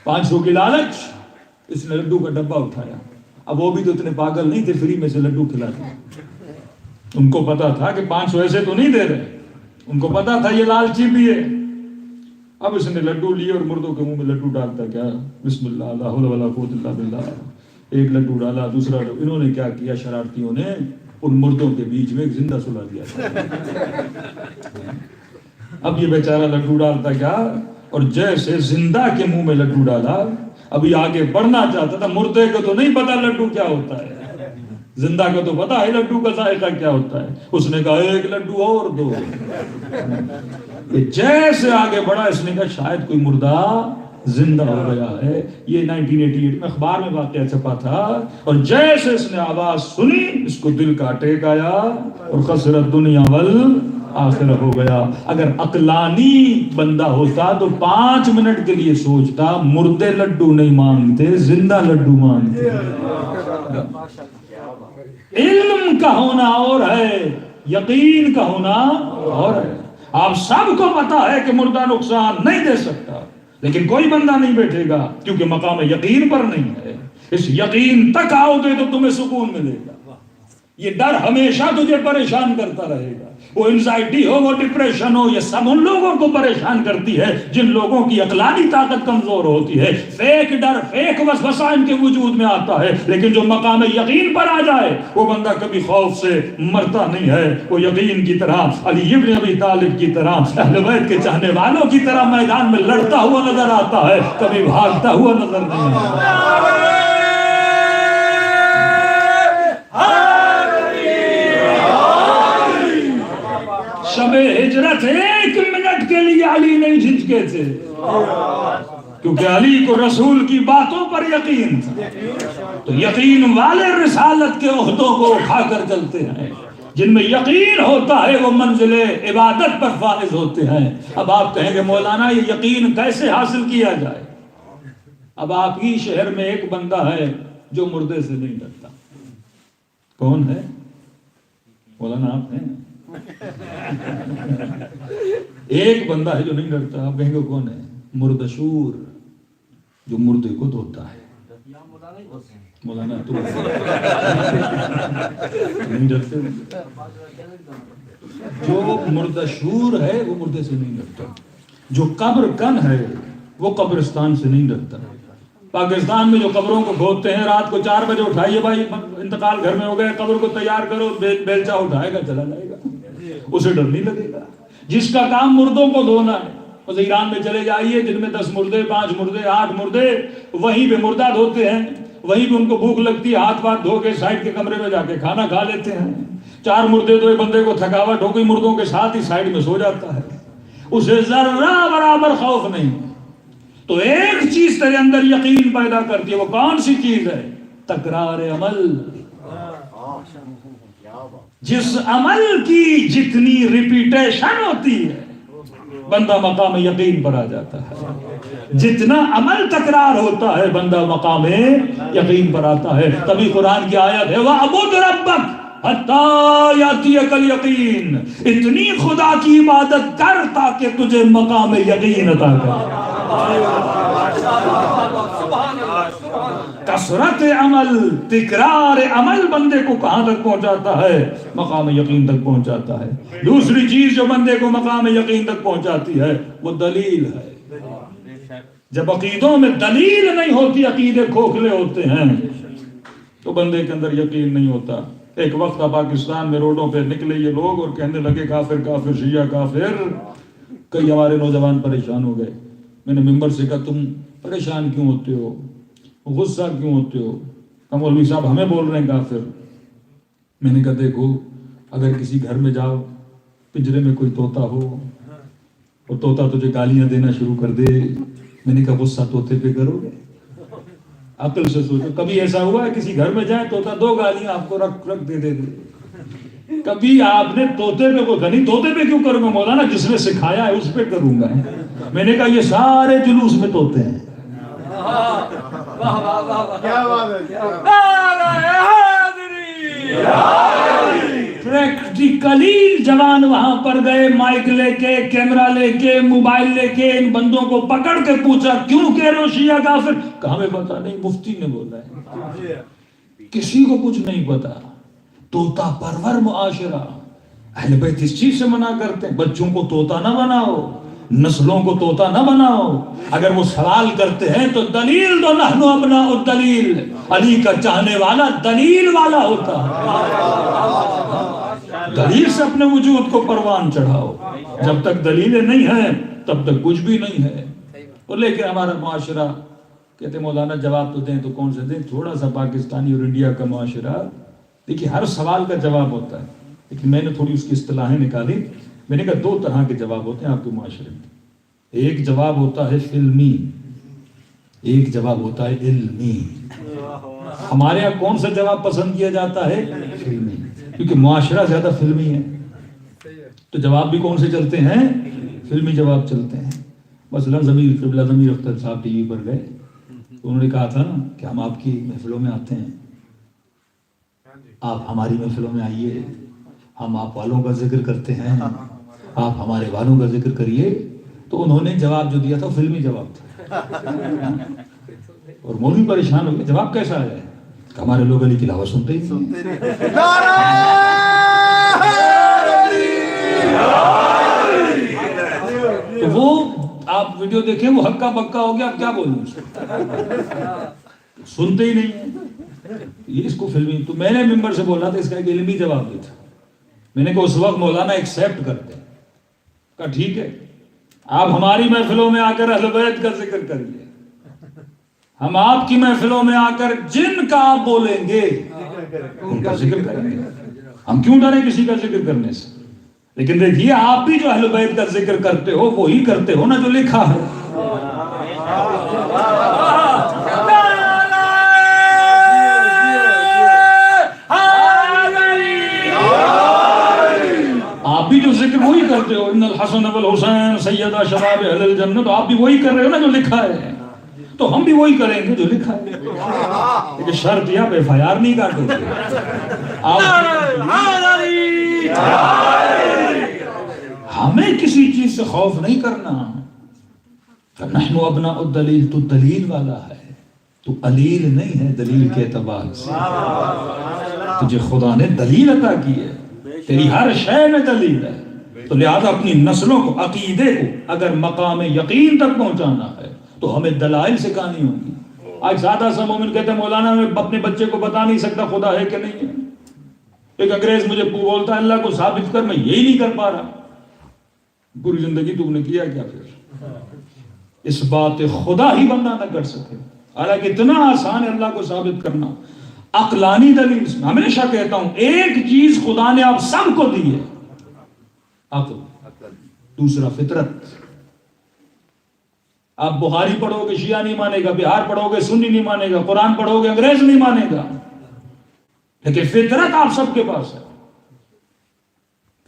500 کی لالچ، اس نے لڈو کا ڈبہ اٹھایا. اب وہ بھی تو اتنے پاگل نہیں تھے فری میں سے لڈو کھلاتے. ان کو پتا تھا کہ 500 ایسے تو نہیں دے رہے، ان کو پتا تھا یہ لالچی بھی ہے. اب اس نے لڈو لیے اور مردوں کے منہ میں لڈو ڈالتا کیا، بسم اللہ لا حول ولا قوت الا باللہ. ایک لڈو ڈالا، دوسرا لڈو. انہوں نے کیا کیا، شرارتیوں نے ان مردوں کے بیچ میں ایک زندہ سلا دیا. اب یہ بیچارہ لڈو ڈالتا کیا، اور جیسے زندہ کے منہ میں لڈو ڈالا، ابھی آگے بڑھنا چاہتا تھا. مردے کو تو نہیں پتا لڈو کیا ہوتا ہے، زندہ کو تو پتا ہے لڈو کا ذائقہ کیا ہوتا ہے. اس نے کہا ایک لڈو اور دو. جیسے آگے بڑھا، اس نے کہا شاید کوئی مردہ زندہ ہو گیا ہے. یہ 1988 میں اخبار میں واقعہ چھپا تھا. اور جیسے اس نے آواز سنی، اس کو دل کا اٹیک آیا اور خسرت دنیا والآخرہ ہو گیا. اگر عقلانی بندہ ہوتا تو 5 منٹ کے لیے سوچتا مردے لڈو نہیں مانگتے، زندہ لڈو مانگتے. علم کا ہونا اور ہے، یقین کا ہونا اور ہے. آپ سب کو پتا ہے کہ مردہ نقصان نہیں دے سکتا، لیکن کوئی بندہ نہیں بیٹھے گا کیونکہ مقام یقین پر نہیں ہے. اس یقین تک آؤ گے تو تمہیں سکون ملے گا. یہ ڈر ہمیشہ تجھے پریشان کرتا رہے گا. وہ انزائٹی ہو، وہ ڈپریشن ہو، یہ سب ان لوگوں کو پریشان کرتی ہے جن لوگوں کی عقلانی طاقت کمزور ہوتی ہے. فیک ڈر، فیک وسوسہ ان کے وجود میں آتا ہے. لیکن جو مقام یقین پر آ جائے وہ بندہ کبھی خوف سے مرتا نہیں ہے. وہ یقین کی طرح، علی ابن ابی طالب کی طرح، اہل بیت کے چاہنے والوں کی طرح میدان میں لڑتا ہوا نظر آتا ہے، کبھی بھاگتا ہوا نظر نہیں آتا. شب ہجرت 1 منٹ کے لیے علی نہیں جھجکے تھے، کیونکہ علی کو رسول کی باتوں پر یقین تھا. تو یقین والے رسالت کے عہدوں کو اٹھا کر چلتے ہیں. جن میں یقین ہوتا ہے وہ منزل عبادت پر فائز ہوتے ہیں. اب آپ کہیں گے مولانا یہ یقین کیسے حاصل کیا جائے؟ اب آپ ہی شہر میں ایک بندہ ہے جو مردے سے نہیں ڈرتا. کون ہے؟ مولانا آپ ہیں. ایک بندہ ہے جو نہیں ڈرتا. آپ کہیں گے کون ہے؟ مردشور، جو مردے کو دھوتا ہے. مولانا تو نہیں ڈرتے. جو مردشور ہے وہ مردے سے نہیں ڈرتا. جو قبر کن ہے وہ قبرستان سے نہیں ڈرتا. پاکستان میں جو قبروں کو کھودتے ہیں، رات کو 4 بجے اٹھائیے بھائی انتقال گھر میں ہو گئے، قبر کو تیار کرو، بیلچہ اٹھائے گا چلا جائے گا، اسے ڈر نہیں لگے گا. جس کا کام مردوں کو دھونا ہے، اس ایران میں چلے جائیے جن میں 10 مردے، 5 مردے، 8 مردے، وہیں پہ مردہ دھوتے ہیں. وہیں پہ ان کو بھوک لگتی ہے، ہاتھ پاک دھو کے سائڈ کے کمرے میں جا کے کھانا کھا لیتے ہیں. 4 مردے تو ایک بندے کو تھکاوٹ ہو گئی، مردوں کے ساتھ ہی سائڈ میں سو جاتا ہے، اسے ذرہ برابر خوف نہیں. تو ایک چیز تیرے اندر یقین پیدا کرتی ہے، وہ کون سی چیز ہے؟ تکرار عمل. جس عمل کی جتنی ریپیٹیشن ہوتی ہے بندہ مقام یقین پر آ جاتا ہے. جتنا عمل تکرار ہوتا ہے بندہ مقام یقین پر آتا ہے. تبھی قرآن کی آیت ہے وَعْبُدْ رَبَّكَ حَتَّى يَأْتِيَكَ الْيَقِينُ. اتنی خدا کی عبادت کر تاکہ تجھے مقام یقین عطا کرے. کثرت عمل، تکرار عمل بندے کو کہاں تک پہنچاتا ہے؟ مقام یقین تک پہنچاتا ہے. دوسری چیز جو بندے کو مقام یقین تک پہنچاتی ہے وہ دلیل ہے. جب عقیدوں میں دلیل نہیں ہوتی، عقیدے کھوکھلے ہوتے ہیں، تو بندے کے اندر یقین نہیں ہوتا. ایک وقت تھا پاکستان میں روڈوں پہ نکلے یہ لوگ اور کہنے لگے کافر کافر، شیعہ کافر. کئی ہمارے نوجوان پریشان ہو گئے. میں نے ممبر سے کہا تم پریشان کیوں ہوتے ہو، غصہ کیوں ہوتے ہو؟ کہ مولوی صاحب ہمیں بول رہے ہیں کافر. میں نے کہا دیکھو، اگر کسی گھر میں جاؤ، پنجرے میں کوئی طوطا ہو اور طوطا تجھے گالیاں دینا شروع کر دے، میں نے کہا غصہ طوطے پہ کرو گے؟ عقل سے سوچو. کبھی ایسا ہوا ہے کسی گھر میں جائے طوطا 2 گالیاں آپ کو رکھ دے. کبھی آپ نے طوطے پہ کوئی نہیں، طوطے پہ کیوں کروں گا مولانا؟ جس نے سکھایا ہے اس پہ کروں گا۔ میں نے کہا یہ سارے جلوس میں طوطے ہیں۔ پریکٹیکلی جوان وہاں پر گئے، مائک لے کے، کیمرہ لے کے، موبائل لے کے، ان بندوں کو پکڑ کے پوچھا کیوں کہہ رہے ہو شیعہ کافر؟ کہا ہمیں پتا نہیں، مفتی نے بولا ہے۔ کسی کو کچھ نہیں پتا۔ طوطا پرور معاشرہ، اہل بیت اس چیز سے منع کرتے ہیں، بچوں کو طوطا نہ بناؤ، نسلوں کو طوطا نہ بناؤ۔ اگر وہ سوال کرتے ہیں تو دلیل دو، نحن ابناء الدلیل۔ علی کا چاہنے والا دلیل والا ہوتا ہے۔ دلیل سے اپنے وجود کو پروان چڑھاؤ۔ جب تک دلیلیں نہیں ہیں تب تک کچھ بھی نہیں ہے۔ اور لیکن ہمارا معاشرہ کہتے ہیں مولانا جواب تو دیں، تو کون سے دیں؟ تھوڑا سا پاکستانی اور انڈیا کا معاشرہ، دیکھیے ہر سوال کا جواب ہوتا ہے، لیکن میں نے تھوڑی اس کی اصطلاحیں نکالی۔ میں نے کہا دو طرح کے جواب ہوتے ہیں آپ کے معاشرے میں۔ ایک جواب ہوتا ہے فلمی، ایک جواب ہوتا ہے علمی۔ ہمارے یہاں کون سا جواب پسند کیا جاتا ہے؟ فلمی، کیونکہ معاشرہ زیادہ فلمی ہے، تو جواب بھی کون سے چلتے ہیں؟ فلمی جواب چلتے ہیں۔ مثلا ضمیر اختر صاحب ٹی وی پر گئے، انہوں نے کہا تھا نا کہ ہم آپ کی محفلوں میں آتے ہیں، آپ ہماری محفلوں میں آئیے، ہم آپ والوں کا ذکر کرتے ہیں، آپ ہمارے والوں کا ذکر کریے۔ تو انہوں نے جواب جو دیا تھا فلمی جواب تھا، اور مولوی پریشان ہو گئے، جواب کیسا ہے؟ کہ ہمارے لوگ علی کی علاوہ سنتے ہی نہیں۔ تو وہ آپ ویڈیو دیکھیں، وہ ہکا بکا ہو گیا، اب کیا بولوں؟ سنتے ہی نہیں ہیں، یہ اس کو فلمی۔ تو میں نے ممبر سے بولا تھا اس کا ایک علمی جواب دیتا، میں نے کہا اس وقت مولانا ایکسیپٹ کرتے ہیں، کہا ٹھیک ہے آپ ہماری محفلوں میں آ کر اہل بیت کا ذکر کریے، ہم آپ کی محفلوں میں آ کر جن کا آپ بولیں گے ان کا ذکر کریں گے، ہم کیوں ڈریں کسی کا ذکر کرنے سے؟ لیکن دیکھیے آپ بھی جو اہل بیت کا ذکر کرتے ہو وہی کرتے ہو نا جو لکھا ہے۔ آپ بھی جو ذکر وہی کرتے ہو، ان الحسن والحسین سیدہ شباب اہل الجنہ، تو آپ بھی وہی کر رہے ہو نا جو لکھا ہے، تو ہم بھی وہی کریں گے جو لکھا ہے۔ لیکن شرط یہ آپ ایف آئی آر نہیں کاٹو گے، ہمیں کسی چیز سے خوف نہیں کرنا۔ نحن ابناء الدلیل، تو دلیل والا ہے، تو علیل نہیں ہے دلیل کے اعتبار سے۔ تجھے خدا نے دلیل عطا کی ہے، تیری ہر شے میں دلیل ہے، تو لہذا اپنی نسلوں کو، عقیدے کو اگر مقام یقین تک پہنچانا ہے تو ہمیں دلائل سکھانی ہوگی۔ آج سادہ سا مومن کہتے ہیں مولانا میں اپنے بچے کو بتا نہیں سکتا خدا ہے کہ نہیں ہے۔ ایک انگریز مجھے بولتا ہے اللہ کو ثابت کر، میں یہی نہیں کر پا رہا۔ پوری زندگی تم نے کیا کیا پھر؟ اس بات خدا ہی بندہ نہ کر سکے، حالانکہ اتنا آسان ہے اللہ کو ثابت کرنا۔ عقلانی دلیل، ہمیشہ کہتا ہوں ایک چیز خدا نے آپ سب کو دی ہے، عقل، دوسرا فطرت۔ آپ بخاری پڑھو گے شیعہ نہیں مانے گا، بہار پڑھو گے سنی نہیں مانے گا، قرآن پڑھو گے انگریز نہیں مانے گا، لیکن فطرت آپ سب کے پاس ہے۔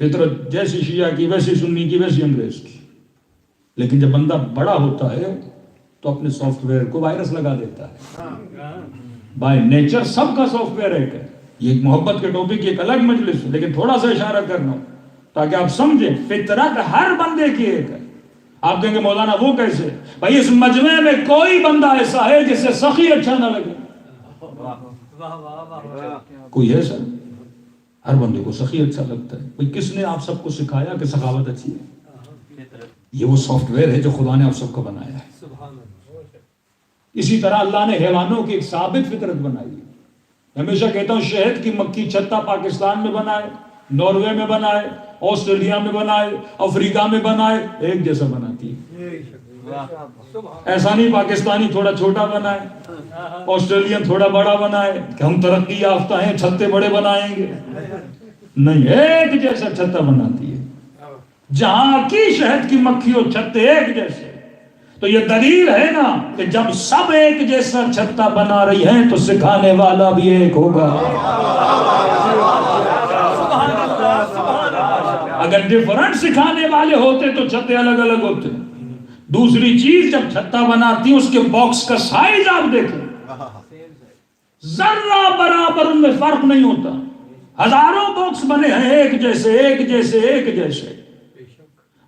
فطرت جیسی شیعہ کی ویسی سنی کی ویسی انگریز کی، لیکن جب بندہ بڑا ہوتا ہے تو اپنے سافٹ ویئر کو وائرس لگا دیتا ہے۔ بائی نیچر سب کا سافٹ ویئر ایک ہے۔ یہ ایک محبت کے ٹاپک کی ایک الگ مجلس ہے، لیکن تھوڑا سا اشارہ کرنا تاکہ آپ سمجھیں فطرت ہر بندے کی ایک ہے۔ آپ کہیں گے مولانا وہ کیسے؟ بھائی اس مجمع میں کوئی بندہ ایسا ہے جسے سخی اچھا نہ لگے؟ کوئی ہے سر؟ ہر بندے کو سخی اچھا لگتا ہے۔ بھائی کس نے آپ سب کو سکھایا کہ سخاوت اچھی ہے؟ یہ وہ سافٹ ویئر ہے جو خدا نے آپ سب کو بنایا ہے۔ اسی طرح اللہ نے حیوانوں کی ایک ثابت فطرت بنائی ہے۔ ہمیشہ کہتا ہوں شہد کی مکھی چھتا پاکستان میں بنائے، ناروے میں بنائے، آسٹریلیا میں بنائے، افریقہ میں بنائے، ایک جیسا بناتی ہے۔ ایسا نہیں پاکستانی تھوڑا چھوٹا بنائے، آسٹریلین تھوڑا بڑا بنائے کہ ہم ترقی یافتہ ہیں چھتے بڑے بنائیں گے، نہیں، ایک جیسا چھتا بناتی ہے۔ جہاں کی شہد کی مکھی اور چھتے ایک جیسے، تو یہ دلیل ہے نا کہ جب سب ایک جیسا چھتا بنا رہی ہیں تو سکھانے والا بھی ایک ہوگا۔ اگر ڈفرنٹ سکھانے والے ہوتے تو چھتے الگ الگ ہوتے. دوسری چیز جب چھتا بناتی اس کے باکس کا سائز آپ دیکھیں ذرہ برابر ان میں فرق نہیں ہوتا. ہزاروں باکس بنے ہیں ایک جیسے ایک جیسے ایک جیسے.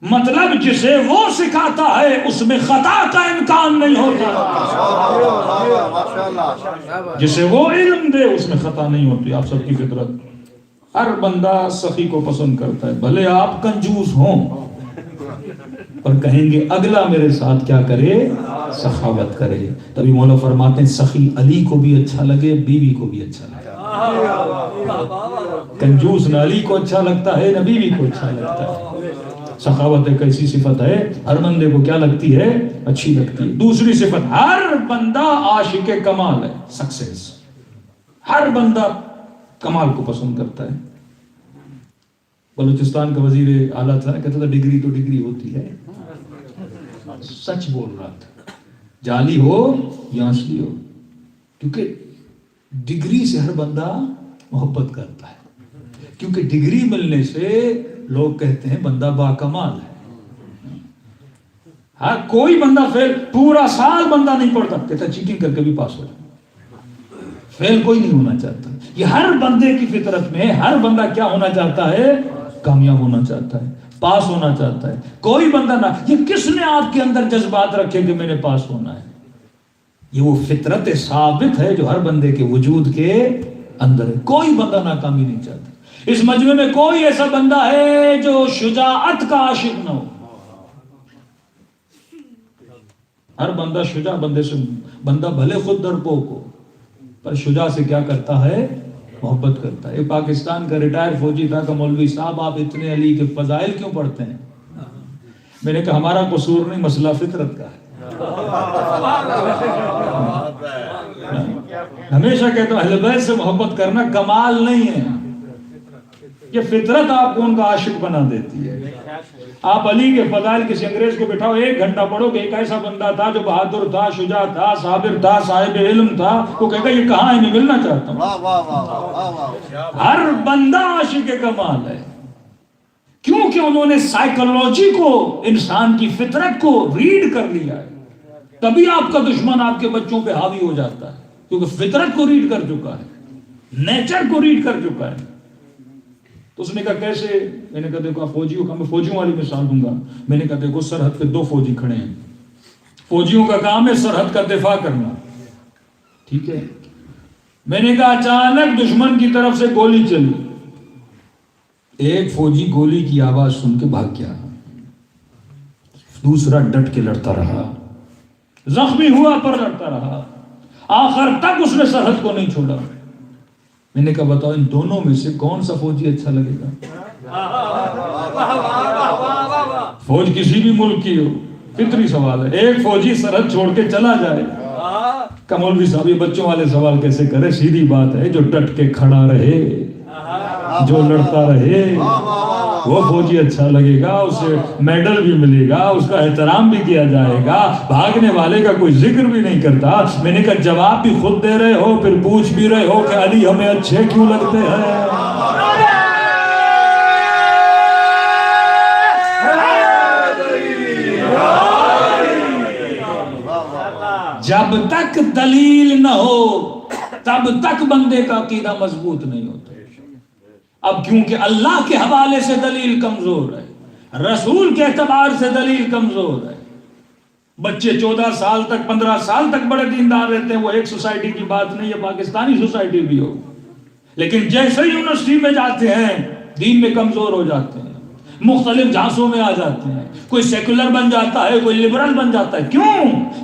مطلب جسے وہ سکھاتا ہے اس میں خطا کا امکان نہیں ہوتا. جسے وہ علم دے اس میں خطا نہیں ہوتی. آپ سب کی فطرت ہر بندہ سخی کو پسند کرتا ہے بھلے آپ کنجوس ہوں اور کہیں گے اگلا میرے ساتھ کیا کرے سخاوت کرے. تبھی مولا فرماتے ہیں سخی علی کو بھی اچھا لگے بیوی کو بھی اچھا لگے. کنجوس نہ علی کو اچھا لگتا ہے نہ بیوی کو اچھا لگتا ہے. سخاوت ایک ایسی صفت ہے ہر بندے کو کیا لگتی ہے اچھی لگتی ہے. دوسری صفت ہر بندہ عاشق کمال ہے سکسیس. ہر بندہ کمال کو پسند کرتا ہے. بلوچستان کا وزیر اعلیٰ تھا کہتا تھا ڈگری تو ڈگری ہوتی ہے. سچ بول رہا تھا جعلی ہو یا اصلی ہو کیونکہ ڈگری سے ہر بندہ محبت کرتا ہے کیونکہ ڈگری ملنے سے لوگ کہتے ہیں بندہ باکمال ہے. ہر کوئی بندہ فیل پورا سال بندہ نہیں پڑھتا کہتا چیٹنگ کر کے بھی پاس ہو جائے. فیل کوئی نہیں ہونا چاہتا. یہ ہر بندے کی فطرت میں ہر بندہ کیا ہونا چاہتا ہے کامیاب ہونا چاہتا ہے پاس ہونا چاہتا ہے. کوئی بندہ نہ یہ کس نے آپ کے اندر جذبات رکھے کہ میں نے پاس ہونا ہے. یہ وہ فطرت ثابت ہے جو ہر بندے کے وجود کے اندر ہے. کوئی بندہ ناکامی نہیں چاہتا. اس مجمع میں کوئی ایسا بندہ ہے جو شجاعت کا عاشق نہ ہو. ہر بندہ شجاع بندے سے بندہ بھلے خود ڈرپوک ہو پر شجاع سے کیا کرتا ہے محبت کرتا ہے. پاکستان کا ریٹائر فوجی تھا کہ مولوی صاحب آپ اتنے علی کے فضائل کیوں پڑھتے ہیں؟ میں نے کہا ہمارا قصور نہیں مسئلہ فطرت کا ہے. ہمیشہ کہتا ہوں اہل بیت سے محبت کرنا کمال نہیں ہے. یہ فطرت آپ کو ان کا عاشق بنا دیتی ہے. آپ علی کے فضائل کسی انگریز کو بٹھاؤ 1 گھنٹہ پڑھو کہ ایک ایسا بندہ تھا جو بہادر تھا شجاع تھا صابر تھا صاحب علم تھا وہ کہے گا یہ کہاں ہے میں ملنا چاہتا ہوں. ہر بندہ عاشق کمال ہے کیونکہ انہوں نے سائیکولوجی کو انسان کی فطرت کو ریڈ کر لیا ہے. تبھی آپ کا دشمن آپ کے بچوں پہ حاوی ہو جاتا ہے کیونکہ فطرت کو ریڈ کر چکا ہے نیچر کو ریڈ کر چکا ہے. تو اس نے کہا کیسے؟ میں نے کہا دیکھو فوجیوں کا میں فوجیوں والی مثال دوں گا. میں نے کہا دیکھو سرحد پہ 2 فوجی کھڑے ہیں. فوجیوں کا کام ہے سرحد کا دفاع کرنا ٹھیک ہے. میں نے کہا اچانک دشمن کی طرف سے گولی چلی. ایک فوجی گولی کی آواز سن کے بھاگ گیا. دوسرا ڈٹ کے لڑتا رہا زخمی ہوا پر لڑتا رہا. آخر تک اس نے سرحد کو نہیں چھوڑا. میں نے کہا بتاؤ ان دونوں میں سے کون سا فوجی اچھا لگے گا؟ فوج کسی بھی ملک کی ہو فطری سوال ہے. ایک فوجی سرحد چھوڑ کے چلا جائے کہ مولوی صاحب یہ بچوں والے سوال کیسے کرے؟ سیدھی بات ہے جو ڈٹ کے کھڑا رہے جو لڑتا رہے وہ فوجی اچھا لگے گا. اسے میڈل بھی ملے گا اس کا احترام بھی کیا جائے گا. بھاگنے والے کا کوئی ذکر بھی نہیں کرتا. میں نے کہا جواب بھی خود دے رہے ہو پھر پوچھ بھی رہے ہو کہ علی ہمیں اچھے کیوں لگتے ہیں. جب تک دلیل نہ ہو تب تک بندے کا عقیدہ مضبوط نہیں ہوتا. اب کیونکہ اللہ کے حوالے سے دلیل کمزور ہے رسول کے اعتبار سے دلیل کمزور ہے. بچے 14 سال تک 15 سال تک بڑے دیندار رہتے ہیں. وہ ایک سوسائٹی کی بات نہیں ہے پاکستانی سوسائٹی بھی ہو لیکن جیسے ہی یونیورسٹی میں جاتے ہیں دین میں کمزور ہو جاتے ہیں مختلف جھانسوں میں آ جاتے ہیں. کوئی سیکولر بن جاتا ہے کوئی لبرل بن جاتا ہے. کیوں؟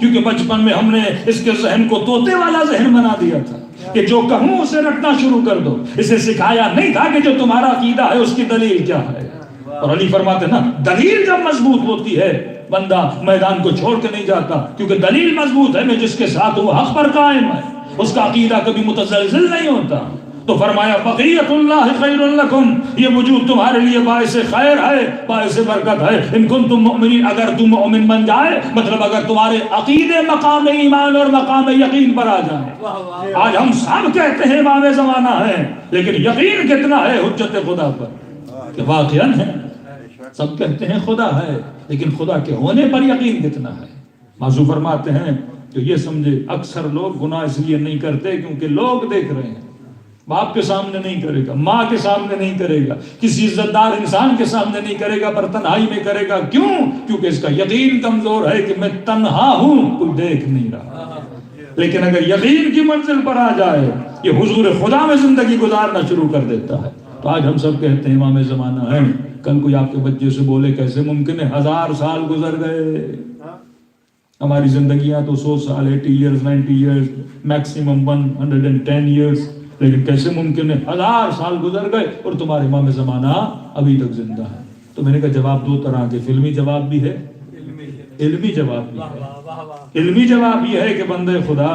کیونکہ بچپن میں ہم نے اس کے ذہن کو طوطے والا ذہن بنا دیا تھا کہ جو کہوں اسے رٹنا شروع کر دو. اسے سکھایا نہیں تھا کہ جو تمہارا عقیدہ ہے اس کی دلیل کیا ہے. اور علی فرماتے ہیں نا دلیل جب مضبوط ہوتی ہے بندہ میدان کو چھوڑ کے نہیں جاتا کیونکہ دلیل مضبوط ہے میں جس کے ساتھ وہ حق پر قائم ہے اس کا عقیدہ کبھی متزلزل نہیں ہوتا. تو فرمایا بقیت اللہ خیر لکم یہ وجود تمہارے لیے باعث خیر ہے باعث برکت ہے ان کنتم مؤمنین اگر تم مومن بن جائے مطلب اگر تمہارے عقیدے مقام ایمان اور مقام یقین پر آ جائیں. آج ہم سب کہتے ہیں امام زمانہ ہے لیکن یقین کتنا ہے حجت خدا پر کہ واقعاً ہے سب کہتے ہیں خدا ہے، لیکن خدا کے ہونے پر یقین کتنا ہے؟ موضوع فرماتے ہیں کہ یہ سمجھے اکثر لوگ گناہ اس لیے نہیں کرتے کیونکہ لوگ دیکھ رہے ہیں. باپ کے سامنے نہیں کرے گا، ماں کے سامنے نہیں کرے گا، کسی عزت دار انسان کے سامنے نہیں کرے گا، پر تنہائی میں کرے گا. کیوں؟ کیونکہ اس کا یقین کمزور ہے کہ میں تنہا ہوں، کوئی دیکھ نہیں رہا. لیکن اگر یقین کی منزل پر آ جائے، یہ حضور خدا میں زندگی گزارنا شروع کر دیتا ہے. تو آج ہم سب کہتے ہیں امام زمانہ ہے. کل کوئی آپ کے بچے سے بولے کیسے ممکن ہے 1000 سال گزر گئے. ہماری زندگیاں تو 100 سال 80 ایئرز 90 ایئرز میکسیمم 110 ایئرز، لیکن کیسے ممکن ہے 1000 سال گزر گئے اور تمہارے امام زمانہ ابھی تک زندہ ہے؟ تو میں نے کہا جواب دو طرح کے، فلمی جواب بھی ہے، علمی جواب بھی ہے. علمی جواب یہ ہے کہ بندے خدا،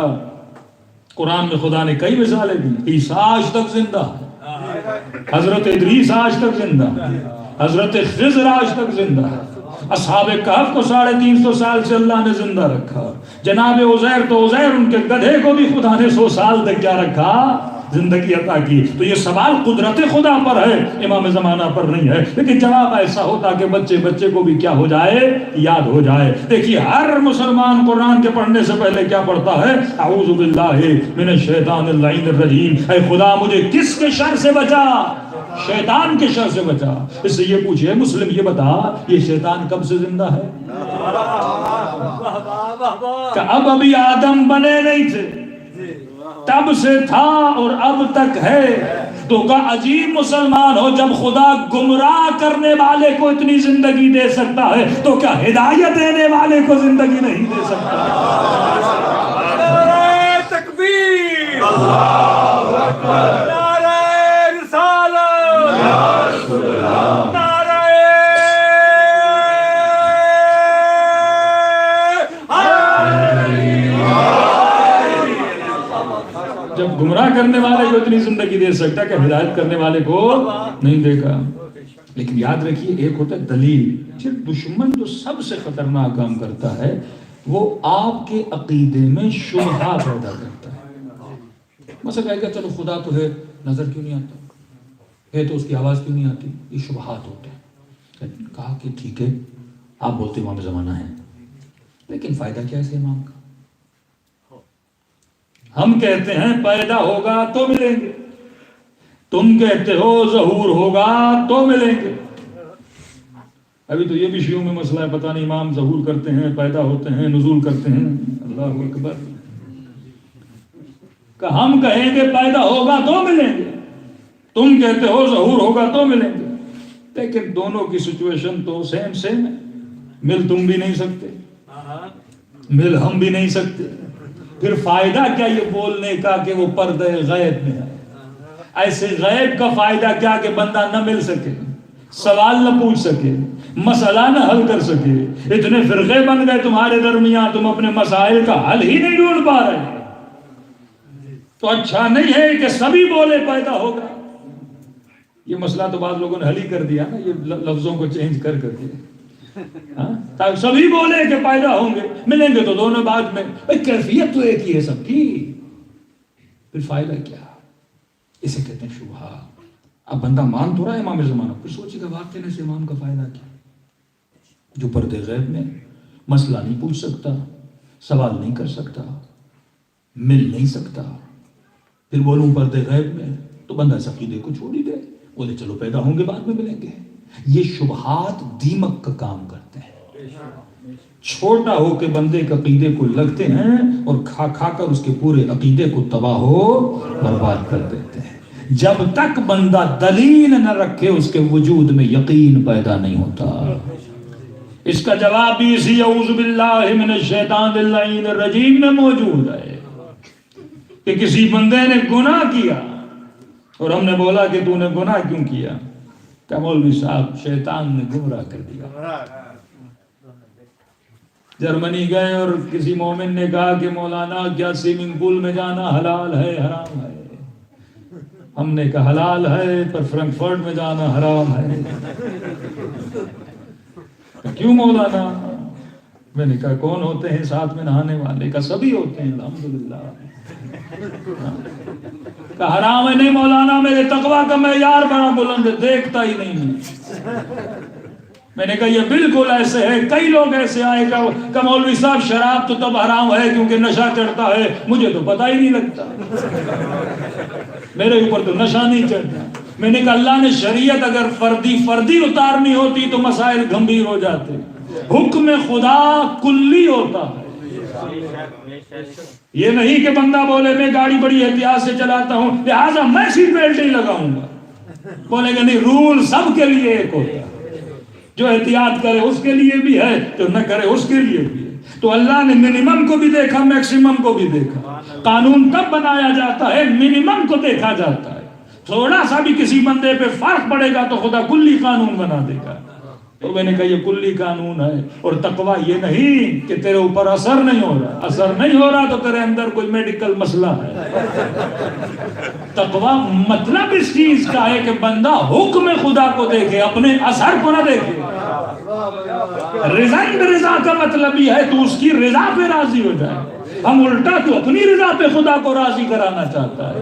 قرآن میں خدا نے کئی مثالیں دی. عیسیٰ آج تک زندہ ہے، حضرت ادریس آج تک زندہ ہے، حضرت خضر آج تک زندہ ہے، اصحاب کہف کو 350 سال سے اللہ نے زندہ رکھا. جناب عزیر تو عزیر، ان کے گدھے کو بھی خدا نے 100 سال تک کیا رکھا؟ زندگی عطا کی. تو یہ سوال قدرت خدا پر ہے، امام زمانہ پر نہیں ہے. لیکن جواب ایسا ہوتا کہ بچے کو بھی کیا ہو جائے؟ یاد ہو جائے. دیکھیے ہر مسلمان قرآن کے پڑھنے سے پہلے کیا پڑھتا ہے؟ اعوذ باللہ من الشیطان اللعین الرجیم. اے خدا مجھے کس کے شر سے بچا؟ شیطان کے شر سے بچا. اس سے یہ پوچھئے مسلم یہ بتا یہ شیطان کب سے زندہ ہے؟ کہ اب ابھی آدم بنے نہیں تھے، تب سے تھا اور اب تک ہے. تو کا عجیب مسلمان ہو، جب خدا گمراہ کرنے والے کو اتنی زندگی دے سکتا ہے تو کیا ہدایت دینے والے کو زندگی نہیں دے سکتا؟ نعرہ تکبیر، اللہ اکبر، نعرہ رسالت، یا رسول اللہ، نعرہ جب گمراہ کرنے والے کو اتنی زندگی دے سکتا کہ ہدایت کرنے والے کو نہیں دے گا. لیکن یاد رکھیے ایک ہوتا ہے دلیل. صرف دشمن جو سب سے خطرناک کام کرتا ہے وہ آپ کے عقیدے میں شبہات پیدا کرتا ہے. مثلا کہے گا چلو خدا تو ہے، نظر کیوں نہیں آتا ہے، تو اس کی آواز کیوں نہیں آتی؟ یہ شبہات ہوتے ہیں. کہا کہ ٹھیک ہے آپ بولتے امام زمانہ ہے، لیکن فائدہ کیا ہے اس امام کا؟ ہم کہتے ہیں پیدا ہوگا تو ملیں گے، تم کہتے ہو ظہور ہوگا تو ملیں گے. ابھی تو یہ بھی شیعوں میں مسئلہ ہے، پتہ نہیں امام ظہور کرتے ہیں، پیدا ہوتے ہیں، نزول کرتے ہیں. اللہ اکبر. کہ ہم کہیں گے پیدا ہوگا تو ملیں گے، تم کہتے ہو ظہور ہوگا تو ملیں گے. لیکن دونوں کی سچویشن تو سیم ہے. مل تم بھی نہیں سکتے، مل ہم بھی نہیں سکتے. پھر فائدہ کیا یہ بولنے کا کہ وہ پردہ غیب میں ہے؟ ایسے غیب کا فائدہ کیا کہ بندہ نہ مل سکے، سوال نہ پوچھ سکے، مسئلہ نہ حل کر سکے. اتنے فرقے بن گئے تمہارے درمیان، تم اپنے مسائل کا حل ہی نہیں ڈھونڈ پا رہے. تو اچھا نہیں ہے کہ سبھی بولے پیدا ہوگا. یہ مسئلہ تو بعض لوگوں نے حل ہی کر دیا نا، یہ لفظوں کو چینج کر کے. تاکہ سبھی بولے کہ پیدا ہوں گے، ملیں گے تو دونوں بعد میں. کیفیت تو ایک ہی ہے سب کی، پھر فائدہ کیا؟ اسے کہتے ہیں شبہہ. اب بندہ مان تو رہا ہے امام زمانہ، پھر سوچے گا واقعی سے امام کا فائدہ کیا؟ جو پردے غیب میں مسئلہ نہیں پوچھ سکتا، سوال نہیں کر سکتا، مل نہیں سکتا، پھر بولوں پردے غیب میں، تو بندہ اس عقیدے کو چھوڑ ہی دے، بولے چلو پیدا ہوں گے بعد میں ملیں گے. یہ شبہات دیمک کا کام کرتے ہیں، چھوٹا ہو کے بندے کے عقیدے کو لگتے ہیں اور کھا کر اس کے پورے عقیدے کو تباہ ہو برباد کر دیتے ہیں. جب تک بندہ دلیل نہ رکھے اس کے وجود میں یقین پیدا نہیں ہوتا. اس کا جواب بھی اسی اعوذ باللہ من الشیطان اللعین الرجیم میں موجود ہے کہ کسی بندے نے گناہ کیا اور ہم نے بولا کہ تو نے گناہ کیوں کیا؟ کہ مولوی صاحب شیطان نے گمراہ کر دیا. جرمنی گئے اور کسی مومن نے کہا کہ مولانا کیا سوئمنگ پول میں جانا حلال ہے حرام ہے؟ ہم نے کہا حلال ہے پر فرینکفرٹ میں جانا حرام ہے. کیوں مولانا؟ میں نے کہا کون ہوتے ہیں ساتھ میں نہانے والے؟ کا سبھی ہوتے ہیں الحمدللہ. کہ حرام ہے؟ نہیں مولانا میرے تقویٰ کا معیار بڑا بلند ہے، دیکھتا ہی نہیں. میں نے کہا یہ بالکل ایسے ہے. کئی لوگ ایسے آئے کہ مولوی صاحب شراب تو تب حرام ہے کیونکہ نشہ چڑھتا ہے. مجھے تو پتہ ہی نہیں لگتا, میرے اوپر تو نشہ نہیں چڑھتا. میں نے کہا اللہ نے شریعت اگر فردی اتارنی ہوتی تو مسائل گمبھیر ہو جاتے. حکم خدا کلی ہوتا ہے. یہ نہیں کہ بندہ بولے میں گاڑی بڑی احتیاط سے چلاتا ہوں لہٰذا میں سیٹ بیلٹ نہیں لگاؤں گا. بولے گا نہیں, رول سب کے لیے ایک ہوتا ہے. جو احتیاط کرے اس کے لیے بھی ہے, جو نہ کرے اس کے لیے بھی ہے. تو اللہ نے منیمم کو بھی دیکھا, میکسیمم کو بھی دیکھا. قانون تب بنایا جاتا ہے منیمم کو دیکھا جاتا ہے. تھوڑا سا بھی کسی بندے پہ فرق پڑے گا تو خدا کلی قانون بنا دے گا. تو میں نے کہا یہ کلی قانون ہے. اور تقویٰ یہ نہیں کہ تیرے اوپر اثر نہیں ہو رہا. اثر نہیں ہو رہا تو تیرے اندر کوئی میڈیکل مسئلہ ہے. تقویٰ مطلب اس چیز کا ہے کہ بندہ حکم خدا کو دیکھے, اپنے اثر کو نہ دیکھے. رضا کا مطلب یہ ہے تو اس کی رضا پہ راضی ہو جائے. ہم الٹا تو اپنی رضا پہ خدا کو راضی کرانا چاہتا ہے.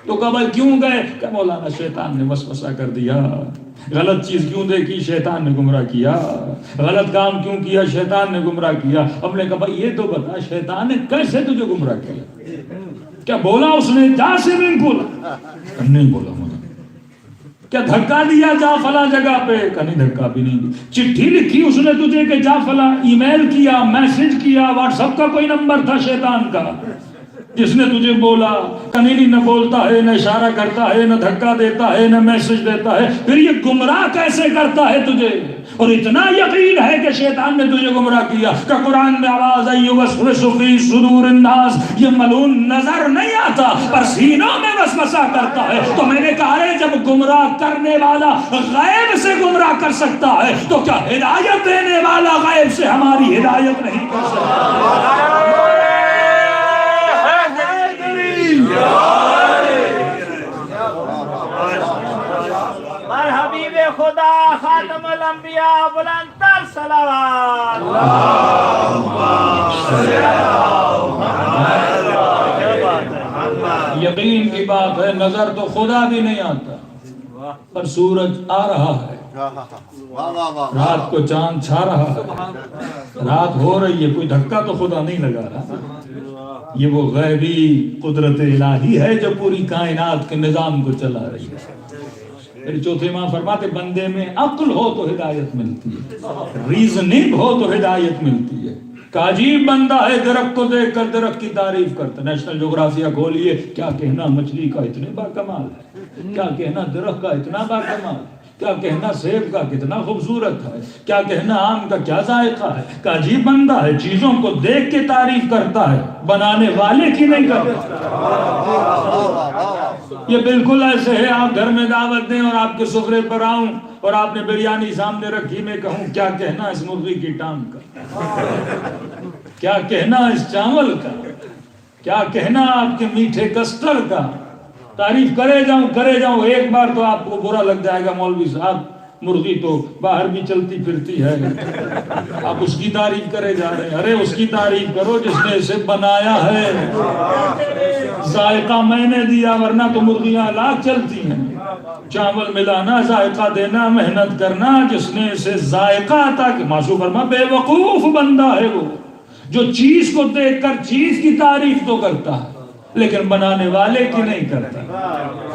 تو کہا بھائی کیوں گئے؟ کہ مولانا شیطان نے وسوسہ کر دیا. غلط چیز کیوں دیکھی؟ شیطان نے گمراہ کیا. غلط کام کیوں کیا؟ شیطان نے گمراہ کیا. ہم نے کہا بھائی یہ تو بتا شیطان نے کیسے تجھے گمراہ کیا؟ کیا بولا اس نے جا سے نہیں بولا؟ نہیں بولا. کیا دھکا دیا جا فلاں جگہ پہ؟ کہ نہیں دھکا بھی نہیں. چٹھی لکھی اس نے تجھے کہ جا فلاں؟ ای میل کیا, میسج کیا, واٹس ایپ کا کوئی نمبر تھا شیطان کا جس نے تجھے بولا؟ کنیری نہ بولتا ہے, نہ اشارہ کرتا ہے, نہ دھکا دیتا ہے, نہ میسج دیتا ہے. پھر یہ گمراہ کیسے کرتا ہے تجھے؟ اور اتنا یقین ہے کہ شیطان نے تجھے گمراہ کیا کہ قرآن میں آواز آئی وسوس فی صدور الناس. یہ ملعون نظر نہیں آتا پر سینوں میں وسوسہ کرتا ہے. تو میں نے کہا ہے جب گمراہ کرنے والا غیب سے گمراہ کر سکتا ہے تو کیا ہدایت دینے والا غیب سے ہماری ہدایت نہیں کر سکتا؟ بر حبیب خدا خاتم الانبیاء بلند تر صلوات. یقین کی بات ہے, نظر تو خدا بھی نہیں آتا پر سورج آ رہا ہے, رات کو چاند چھا رہا ہے, رات ہو رہی ہے, کوئی دھکا تو خدا نہیں لگا رہا. یہ وہ غیبی قدرت الہی ہے جو پوری کائنات کے نظام کو چلا رہی ہے. میرے چوتھے امام فرماتے بندے میں عقل ہو تو ہدایت ملتی ہے, ریزننگ ہو تو ہدایت ملتی ہے. کہ عجیب بندہ ہے, درخت کو دیکھ کر درخت کی تعریف کرتا. نیشنل جغرافیہ کھولیے, کیا کہنا مچھلی کا اتنے با کمال ہے, کیا کہنا درخت کا اتنا با کمال ہے, کیا کہنا سیب کا کتنا خوبصورت ہے, کیا کہنا آم کا کیا ذائقہ ہے. کہ عجیب بندہ ہے, چیزوں کو دیکھ کے تعریف کرتا ہے, بنانے والے کی نہیں کرتا. یہ بالکل ایسے ہے آپ گھر میں دعوت دیں اور آپ کے سفرے پر آؤں اور آپ نے بریانی سامنے رکھی, میں کہوں کیا کہنا اس مرغی کی ٹانگ کا, کیا کہنا اس چاول کا, کیا کہنا آپ کے میٹھے کسٹرڈ کا. تعریف کرے جاؤں ایک بار تو آپ کو برا لگ جائے گا مولوی صاحب مرغی تو باہر بھی چلتی پھرتی ہے, آپ اس کی تعریف کرے جا رہے ہیں. ارے اس کی تعریف کرو جس نے اسے بنایا ہے. ذائقہ میں نے دیا, ورنہ تو مرغیاں لاکھ چلتی ہیں. چاول ملانا, ذائقہ دینا, محنت کرنا, جس نے اسے ذائقہ عطا کیا. معصوم فرما بے وقوف بندہ ہے وہ جو چیز کو دیکھ کر چیز کی تعریف تو کرتا ہے لیکن بنانے والے کی نہیں کرتا.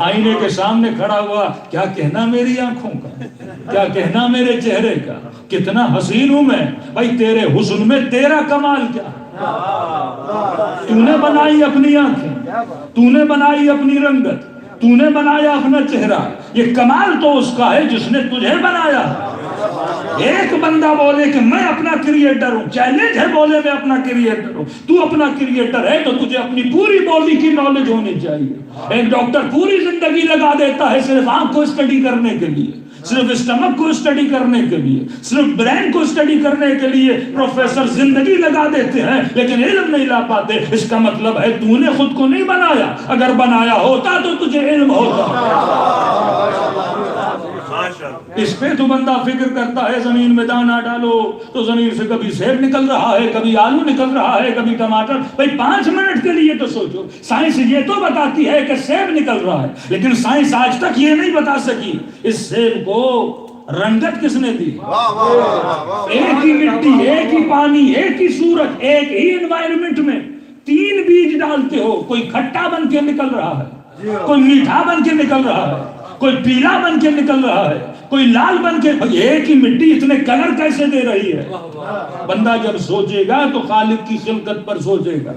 آئینے کے سامنے کھڑا ہوا, کیا کہنا میری آنکھوں کا, کیا کہنا میرے چہرے کا, کتنا حسین ہوں میں. بھائی تیرے حسن میں تیرا کمال کیا؟ تو نے بنائی اپنی آنکھیں, تو نے بنائی اپنی رنگت, تو نے بنایا اپنا چہرہ. یہ کمال تو اس کا ہے جس نے تجھے بنایا. ایک بندہ بولے کہ میں اپنا کریٹر ہوں, چیلنج ہے بولے میں اپنا کریٹر ہوں. تو اپنا کریٹر ہے تو تجھے اپنی پوری باڈی کی نالج ہونی چاہیے. ایک ڈاکٹر پوری زندگی لگا دیتا ہے صرف آنکھ کو اسٹڈی کرنے کے لیے, صرف اسٹمک کو اسٹڈی کرنے کے لیے, صرف برین کو اسٹڈی کرنے کے لیے پروفیسر زندگی لگا دیتے ہیں لیکن علم نہیں لا پاتے. اس کا مطلب ہے تو نے خود کو نہیں بنایا. اگر بنایا ہوتا تو تجھے علم ہوتا. اس پہ تو بندہ فکر کرتا ہے زمین میں دانا ڈالو تو زمین سے کبھی سیب نکل رہا ہے, کبھی آلو نکل رہا ہے, کبھی ٹماٹر. بھائی 5 منٹ کے لیے تو سوچو. سائنس یہ تو بتاتی ہے کہ سیب نکل رہا ہے لیکن سائنس آج تک یہ نہیں بتا سکی اس سیب کو رنگت کس نے دی؟ ایک ہی مٹی، ایک ہی پانی، ایک ہی سورج، ایک ہی انوائرمنٹ میں 3 بیج ڈالتے ہو، کوئی کھٹا بن کے نکل رہا ہے، کوئی میٹھا بن کے نکل رہا ہے، کوئی پیلا بن کے نکل رہا ہے، کوئی لال بن کے. ایک ہی مٹی اتنے کلر کیسے دے رہی ہے؟ بندہ جب سوچے گا تو خالق کی خلقت پر سوچے گا،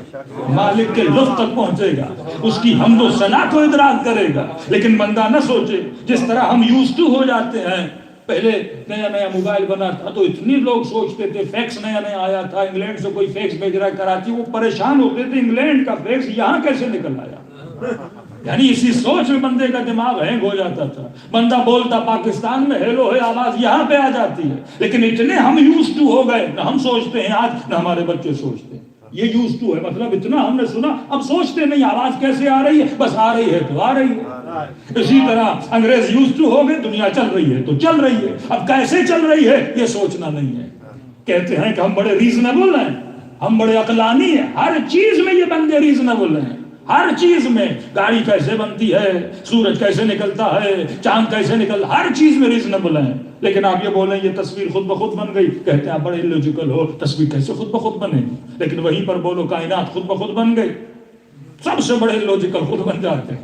مالک کے لطف تک پہنچے گا، اس کی حمد و ثنا کو ادراک کرے گا. لیکن بندہ نہ سوچے، جس طرح ہم یوز ٹو ہو جاتے ہیں. پہلے نیا نیا موبائل بنا تھا تو اتنی لوگ سوچتے تھے، فیکس نیا نیا آیا تھا، انگلینڈ سے کوئی فیکس بھیج رہا ہے کراچی، وہ پریشان ہوتے تھے انگلینڈ کا فیکس یہاں کیسے نکل آیا. یعنی اسی سوچ میں بندے کا دماغ ہینگ ہو جاتا تھا. بندہ بولتا پاکستان میں ہیلو ہے، آواز یہاں پہ آ جاتی ہے. لیکن اتنے ہم یوز ٹو ہو گئے، نہ ہم سوچتے ہیں آج، نہ ہمارے بچے سوچتے ہیں. یہ یوز ٹو ہے، مطلب اتنا ہم نے سنا، اب سوچتے نہیں آواز کیسے آ رہی ہے، بس آ رہی ہے تو آ رہی ہے. اسی طرح انگریز یوز ٹو ہو گئے، دنیا چل رہی ہے تو چل رہی ہے، اب کیسے چل رہی ہے یہ سوچنا نہیں ہے. کہتے ہیں کہ ہم بڑے ریزنیبل ہیں، ہم بڑے عقلانی ہیں. ہر چیز میں یہ بندے ریزنیبل ہیں، ہر چیز میں. گاڑی کیسے بنتی ہے، سورج کیسے نکلتا ہے، چاند کیسے نکلتا، ہر چیز میں ریزنیبل ہیں. لیکن آپ یہ بولیں یہ تصویر خود بخود بن گئی، کہتے ہیں آپ بڑے لوجیکل ہو، تصویر کیسے خود بخود بنے گی. لیکن وہیں پر بولو کائنات خود بخود بن گئی. سب سے بڑے لوجیکل خود بن جاتے ہیں.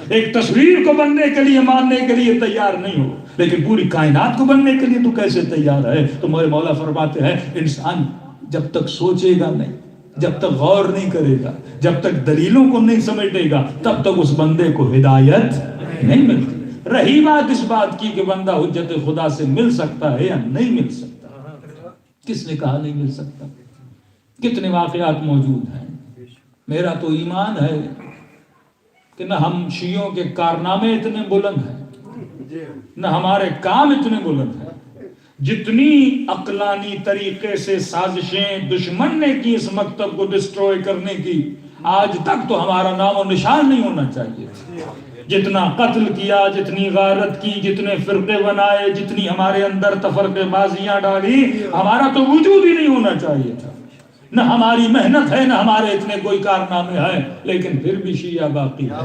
ایک تصویر کو بننے کے لیے، ماننے کے لیے تیار نہیں ہو، لیکن پوری کائنات کو بننے کے لیے تو کیسے تیار ہے. تو میرے مولا فرماتے ہیں انسان جب تک سوچے گا نہیں، جب تک غور نہیں کرے گا، جب تک دلیلوں کو نہیں سمجھے گا، تب تک اس بندے کو ہدایت نہیں ملتی. رہی بات اس بات کی کہ بندہ حجت خدا سے مل سکتا ہے یا نہیں مل سکتا، کس نے کہا نہیں مل سکتا؟ کتنے واقعات موجود ہیں. میرا تو ایمان ہے کہ نہ ہم شیعوں کے کارنامے اتنے بلند ہیں، نہ ہمارے کام اتنے بلند ہیں. جتنی عقلانی طریقے سے سازشیں دشمن نے کی اس مکتب کو ڈسٹروئے کرنے کی، آج تک تو ہمارا نام و نشان نہیں ہونا چاہیے. جتنا قتل کیا، جتنی غارت کی، جتنے فرقے بنائے، جتنی ہمارے اندر تفرقے بازیاں ڈالی، ہمارا تو وجود ہی نہیں ہونا چاہیے تھا. نہ ہماری محنت ہے، نہ ہمارے اتنے کوئی کارنامے ہیں، لیکن پھر بھی شیعہ باقی ہے.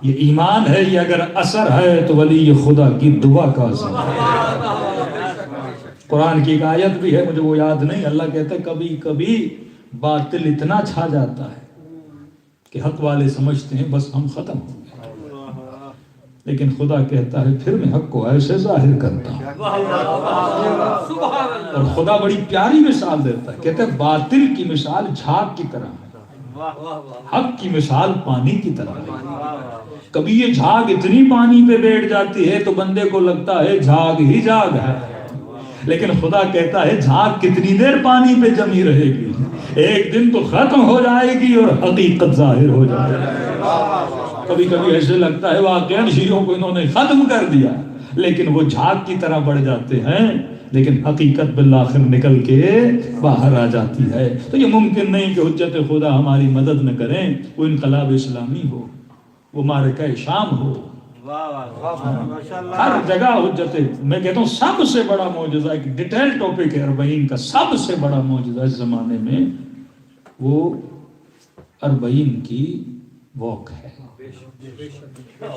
یہ ایمان ہے، یہ اگر اثر ہے تو ولی خدا کی دعا کا اثر ہے. قرآن کی ایک آیت بھی ہے، مجھے وہ یاد نہیں، اللہ کہتا ہے کبھی کبھی باطل اتنا چھا جاتا ہے کہ حق والے سمجھتے ہیں بس ہم ختم ہو گئے، لیکن خدا کہتا ہے پھر میں حق کو ایسے ظاہر کرتا ہوں. اور خدا بڑی پیاری مثال دیتا ہے، کہتا ہے باطل کی مثال جھاگ کی طرح ہے، حق کی مثال پانی کی طرح ہے. کبھی یہ جھاگ اتنی پانی پہ بیٹھ جاتی ہے تو بندے کو لگتا ہے جھاگ ہی جھاگ ہے، لیکن خدا کہتا ہے جھاگ کتنی دیر پانی پہ جمی رہے گی، ایک دن تو ختم ہو جائے گی اور حقیقت ظاہر ہو جائے گی. کبھی کبھی ایسے لگتا ہے واقعاً شیعوں کو انہوں نے ختم کر دیا، لیکن وہ جھاگ کی طرح بڑھ جاتے ہیں، لیکن حقیقت بالآخر نکل کے باہر آ جاتی ہے. تو یہ ممکن نہیں کہ حجت خدا ہماری مدد نہ کریں. وہ انقلاب اسلامی ہو، وہ معرکہ شام ہو، ہر جگہ حجت. میں کہتا ہوں سب سے بڑا معجزہ، ایک ڈیٹیل ٹاپک ہے اربعین کا، سب سے بڑا معجزہ اس زمانے میں وہ اربعین کی واک ہے.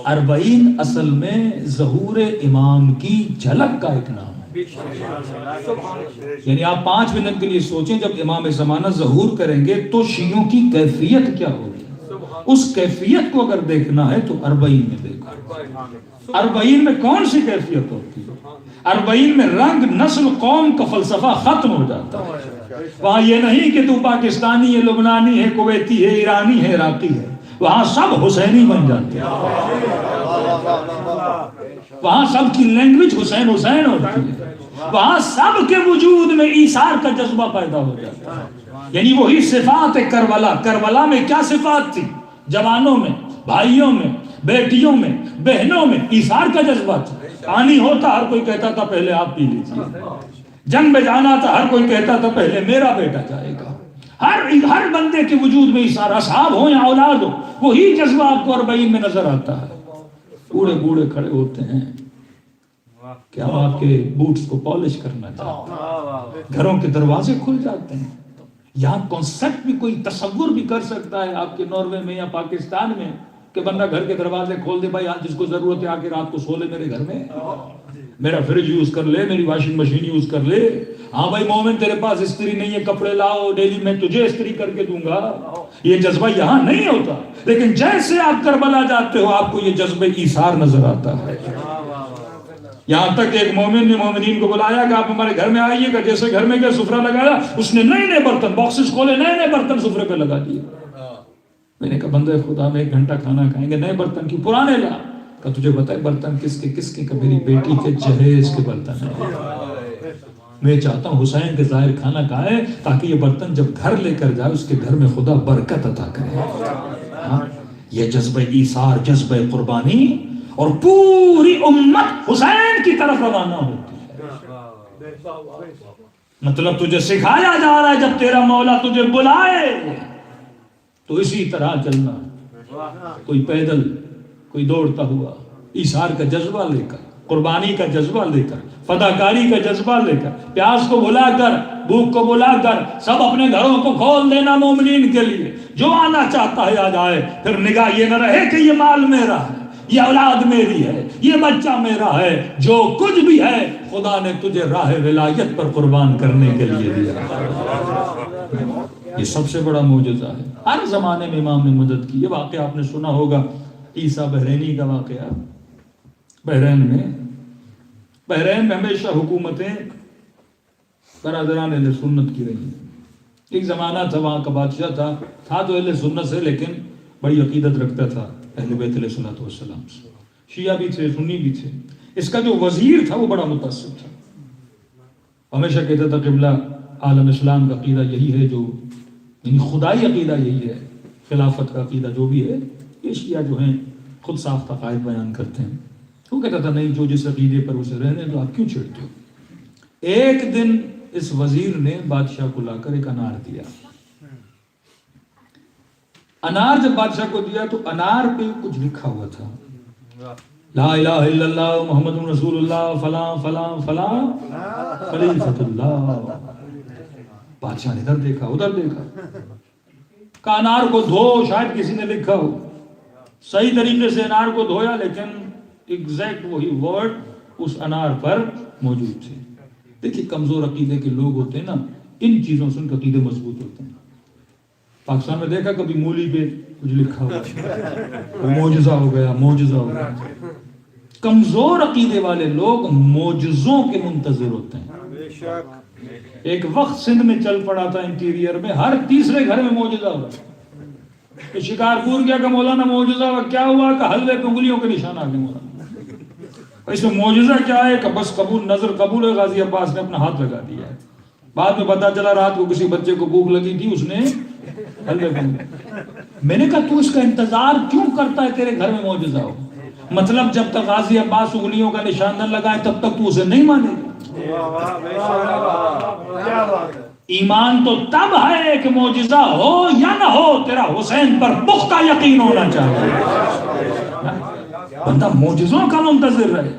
اربعین اصل میں ظہور امام کی جھلک کا ایک نام ہے. یعنی آپ 5 منٹ کے لیے سوچیں، جب امام زمانہ ظہور کریں گے تو شیعوں کی کیفیت کیا ہوگی. اس کیفیت کو اگر دیکھنا ہے تو اربعین میں دیکھو. اربعین میں کون سی کیفیت ہوتی ہے؟ اربعین میں رنگ، نسل، قوم کا فلسفہ ختم ہو جاتا ہے. وہاں یہ نہیں کہ تو پاکستانی ہے، لبنانی ہے، کویتی ہے، ایرانی ہے، عراقی ہے، وہاں سب حسینی بن جاتے ہیں. وہاں سب کی لینگویج حسین حسین ہوتی ہے. وہاں سب کے وجود میں ایثار کا جذبہ پیدا ہو جاتا ہے. یعنی وہی صفات کربلا. کربلا میں کیا صفات تھی؟ جوانوں میں، بھائیوں میں، بیٹیوں میں، بہنوں میں ایثار کا جذبہ تھا. پانی ہوتا ہر کوئی کہتا تھا پہلے آپ پی لیجیے. جنگ میں جانا تھا ہر کوئی کہتا تھا پہلے میرا بیٹا جائے گا. ہر بندے کے وجود میں ایثار، اصحاب ہو یا اولاد ہو، وہی جذبہ آپ کو اربعین میں نظر آتا ہے. بوڑھے بوڑھے کھڑے ہوتے ہیں کہ ہم آپ کے بوٹس کو پالش کرنا چاہتے ہیں. گھروں کے دروازے کھل جاتے ہیں. یہاں کانسیپٹ بھی کوئی تصور بھی کر سکتا ہے آپ کے ناروے میں یا پاکستان میں کہ بندہ گھر کے دروازے کھول دے، بھائی آج جس کو ضرورت ہے آ کے رات کو سو لے میرے گھر میں، میرا فریج یوز کر لے، میری واشنگ مشین یوز کر لے. ہاں بھائی مومن تیرے پاس استری نہیں ہے، کپڑے لاؤ ڈیلی میں تجھے استری کر کے دوں گا. یہ جذبہ یہاں نہیں ہوتا، لیکن جیسے آپ کربلا جاتے ہو آپ کو یہ جذبہ ایثار نظر آتا ہے. یہاں تک کہ ایک مومن نے مومنین کو بلایا کہ آپ ہمارے گھر میں آئیے گا. جیسے گھر میں گئے سفرہ لگایا، اس نے نئے نئے برتن باکسز کھولے، نئے نئے برتن سفرے پہ لگا دیے. میں نے کہا بندے خدا میں 1 گھنٹہ کھانا کھائیں گے، نئے برتن کی پرانے لا. کہ تجھے بتائے برتن کس کے کہ میری بیٹی کے جہیز کے برتن ہیں. میں چاہتا ہوں حسین کے ظاہر کھانا کھائے تاکہ یہ برتن جب گھر لے کر جائے اس کے گھر میں خدا برکت عطا کرے. ہاں یہ جذبہ ایثار، جذبہ قربانی، اور پوری امت حسین کی طرف روانہ ہوتی ہے. مطلب تجھے سکھایا جا رہا ہے جب تیرا مولا تجھے بلائے تو اسی طرح چلنا. کوئی پیدل، کوئی دوڑتا ہوا، ایثار کا جذبہ لے کر، قربانی کا جذبہ لے کر، فداکاری کا جذبہ لے کر، پیاس کو بلا کر، بھوک کو بلا کر، سب اپنے گھروں کو کھول دینا مومنین کے لیے. جو آنا چاہتا ہے آ جائے. پھر نگاہ یہ نہ رہے کہ یہ مال میرا ہے، یہ اولاد میری ہے، یہ بچہ میرا ہے. جو کچھ بھی ہے خدا نے تجھے راہ ولایت پر قربان کرنے کے لیے دیا. یہ سب سے بڑا معجزہ ہے. ہر زمانے میں امام نے مدد کی. یہ واقعہ آپ نے سنا ہوگا، عیسیٰ بحرینی کا واقعہ. بحرین میں ہمیشہ حکومتیں برادران اہل سنت کی رہی ہیں. ایک زمانہ تھا وہاں کا بادشاہ تھا تو اہل سنت سے، لیکن بڑی عقیدت رکھتا تھا اہل بیت علیہ الصلوۃ والسلام سے. شیعہ بھی تھے، سنی بھی تھے. اس کا جو وزیر تھا وہ بڑا متعصب تھا. ہمیشہ کہتا تھا قبلہ عالم اسلام کا عقیدہ یہی ہے، جو یعنی خدائی عقیدہ یہی ہے، خلافت کا عقیدہ جو بھی ہے یہ شیعہ جو ہیں خود ساختہ عقائد بیان کرتے ہیں. وہ کہتا تھا نہیں، جو جس عقیدے پر اسے رہنے تو آپ کیوں چھیڑتے ہو. ایک دن اس وزیر نے بادشاہ کو لا کر ایک انار دیا. انار جب بادشاہ کو دیا تو انار پہ کچھ لکھا ہوا تھا، لا الہ الا اللہ محمد رسول اللہ فلاں فلاں فلاں خلیفۃ اللہ. بادشاہ نے ادھر دیکھا ادھر دیکھا، کہ انار کو دھو، شاید کسی نے لکھا ہو. صحیح طریقے سے انار کو دھویا، لیکن ایگزیکٹ وہی ورڈ اس انار پر موجود تھے. دیکھیے کمزور عقیدے کے لوگ ہوتے ہیں نا، ان چیزوں سے ان کے عقیدے مضبوط ہوتے ہیں. پاکستان میں دیکھا کبھی مولی پہ کچھ لکھا ہوا، وہ معجزہ ہو گیا، معجزہ ہو گیا. کمزور عقیدے والے لوگ معجزوں کے منتظر ہوتے ہیں. ایک وقت سندھ میں چل پڑا تھا انٹیریئر میں، ہر تیسرے گھر میں معجزہ ہوا. شکارپور گیا کہ مولانا معجزہ ہوا. کیا ہوا کہ حلوے پہ انگلیوں کے نشان آ گئے مولانا. اس میں معجزہ کیا ہے کہ بس قبول، نظر قبول ہے. غازی عباس نے اپنا ہاتھ لگا دیا ہے. بعد میں پتا چلا رات کو کسی بچے کو بھوک لگی تھی، اس نے حلوے پہ. میں نے کہا تو اس کا انتظار کیوں کرتا ہے تیرے گھر میں معجزہ ہو؟ مطلب جب تک غازی عباس انگلیوں کا نشان نہ لگائے تب تک تو اسے نہیں مانے گا. ایمان تو تب ہے کہ معجزہ ہو یا نہ ہو، تیرا حسین پر پختہ یقین ہونا چاہیے. بندہ معجزوں کا منتظر رہے.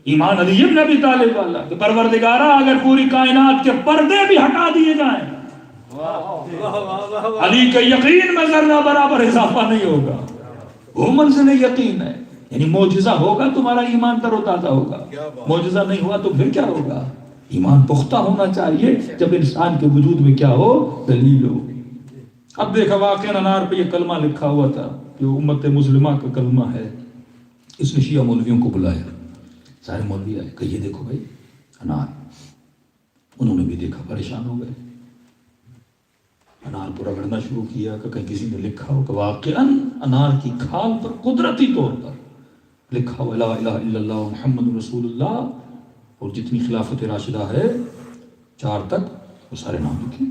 ایمان علی ابن ابی طالب والا کہ پروردگارہ اگر پوری کائنات کے پردے بھی ہٹا دیے جائیں علی کے یقین میں ذرہ برابر اضافہ نہیں ہوگا. وہ منزل یقین ہے. یعنی معجزہ ہوگا تمہارا ایمان تر و تازہ ہوگا، معجزہ نہیں ہوا تو پھر کیا ہوگا؟ ایمان پختہ ہونا چاہیے جب انسان کے وجود میں کیا ہو؟ دلیل ہو. اب دیکھا واقعہ انار پہ یہ کلمہ لکھا ہوا تھا جو امت مسلمہ کا کلمہ ہے. اس نے شیعہ مولویوں کو بلایا، سارے مولوی آئے کہ یہ دیکھو بھائی انار. انہوں نے بھی دیکھا، پریشان ہو گئے. انار پورا گڑنا شروع کیا کہ کہیں کسی نے لکھا ہو کہ واقعاً انار کی کھال پر قدرتی طور پر لکھا ہو لا الہ الا اللہ محمد رسول اللہ، اور جتنی خلافت راشدہ ہے 4 تک وہ سارے نام لکھے.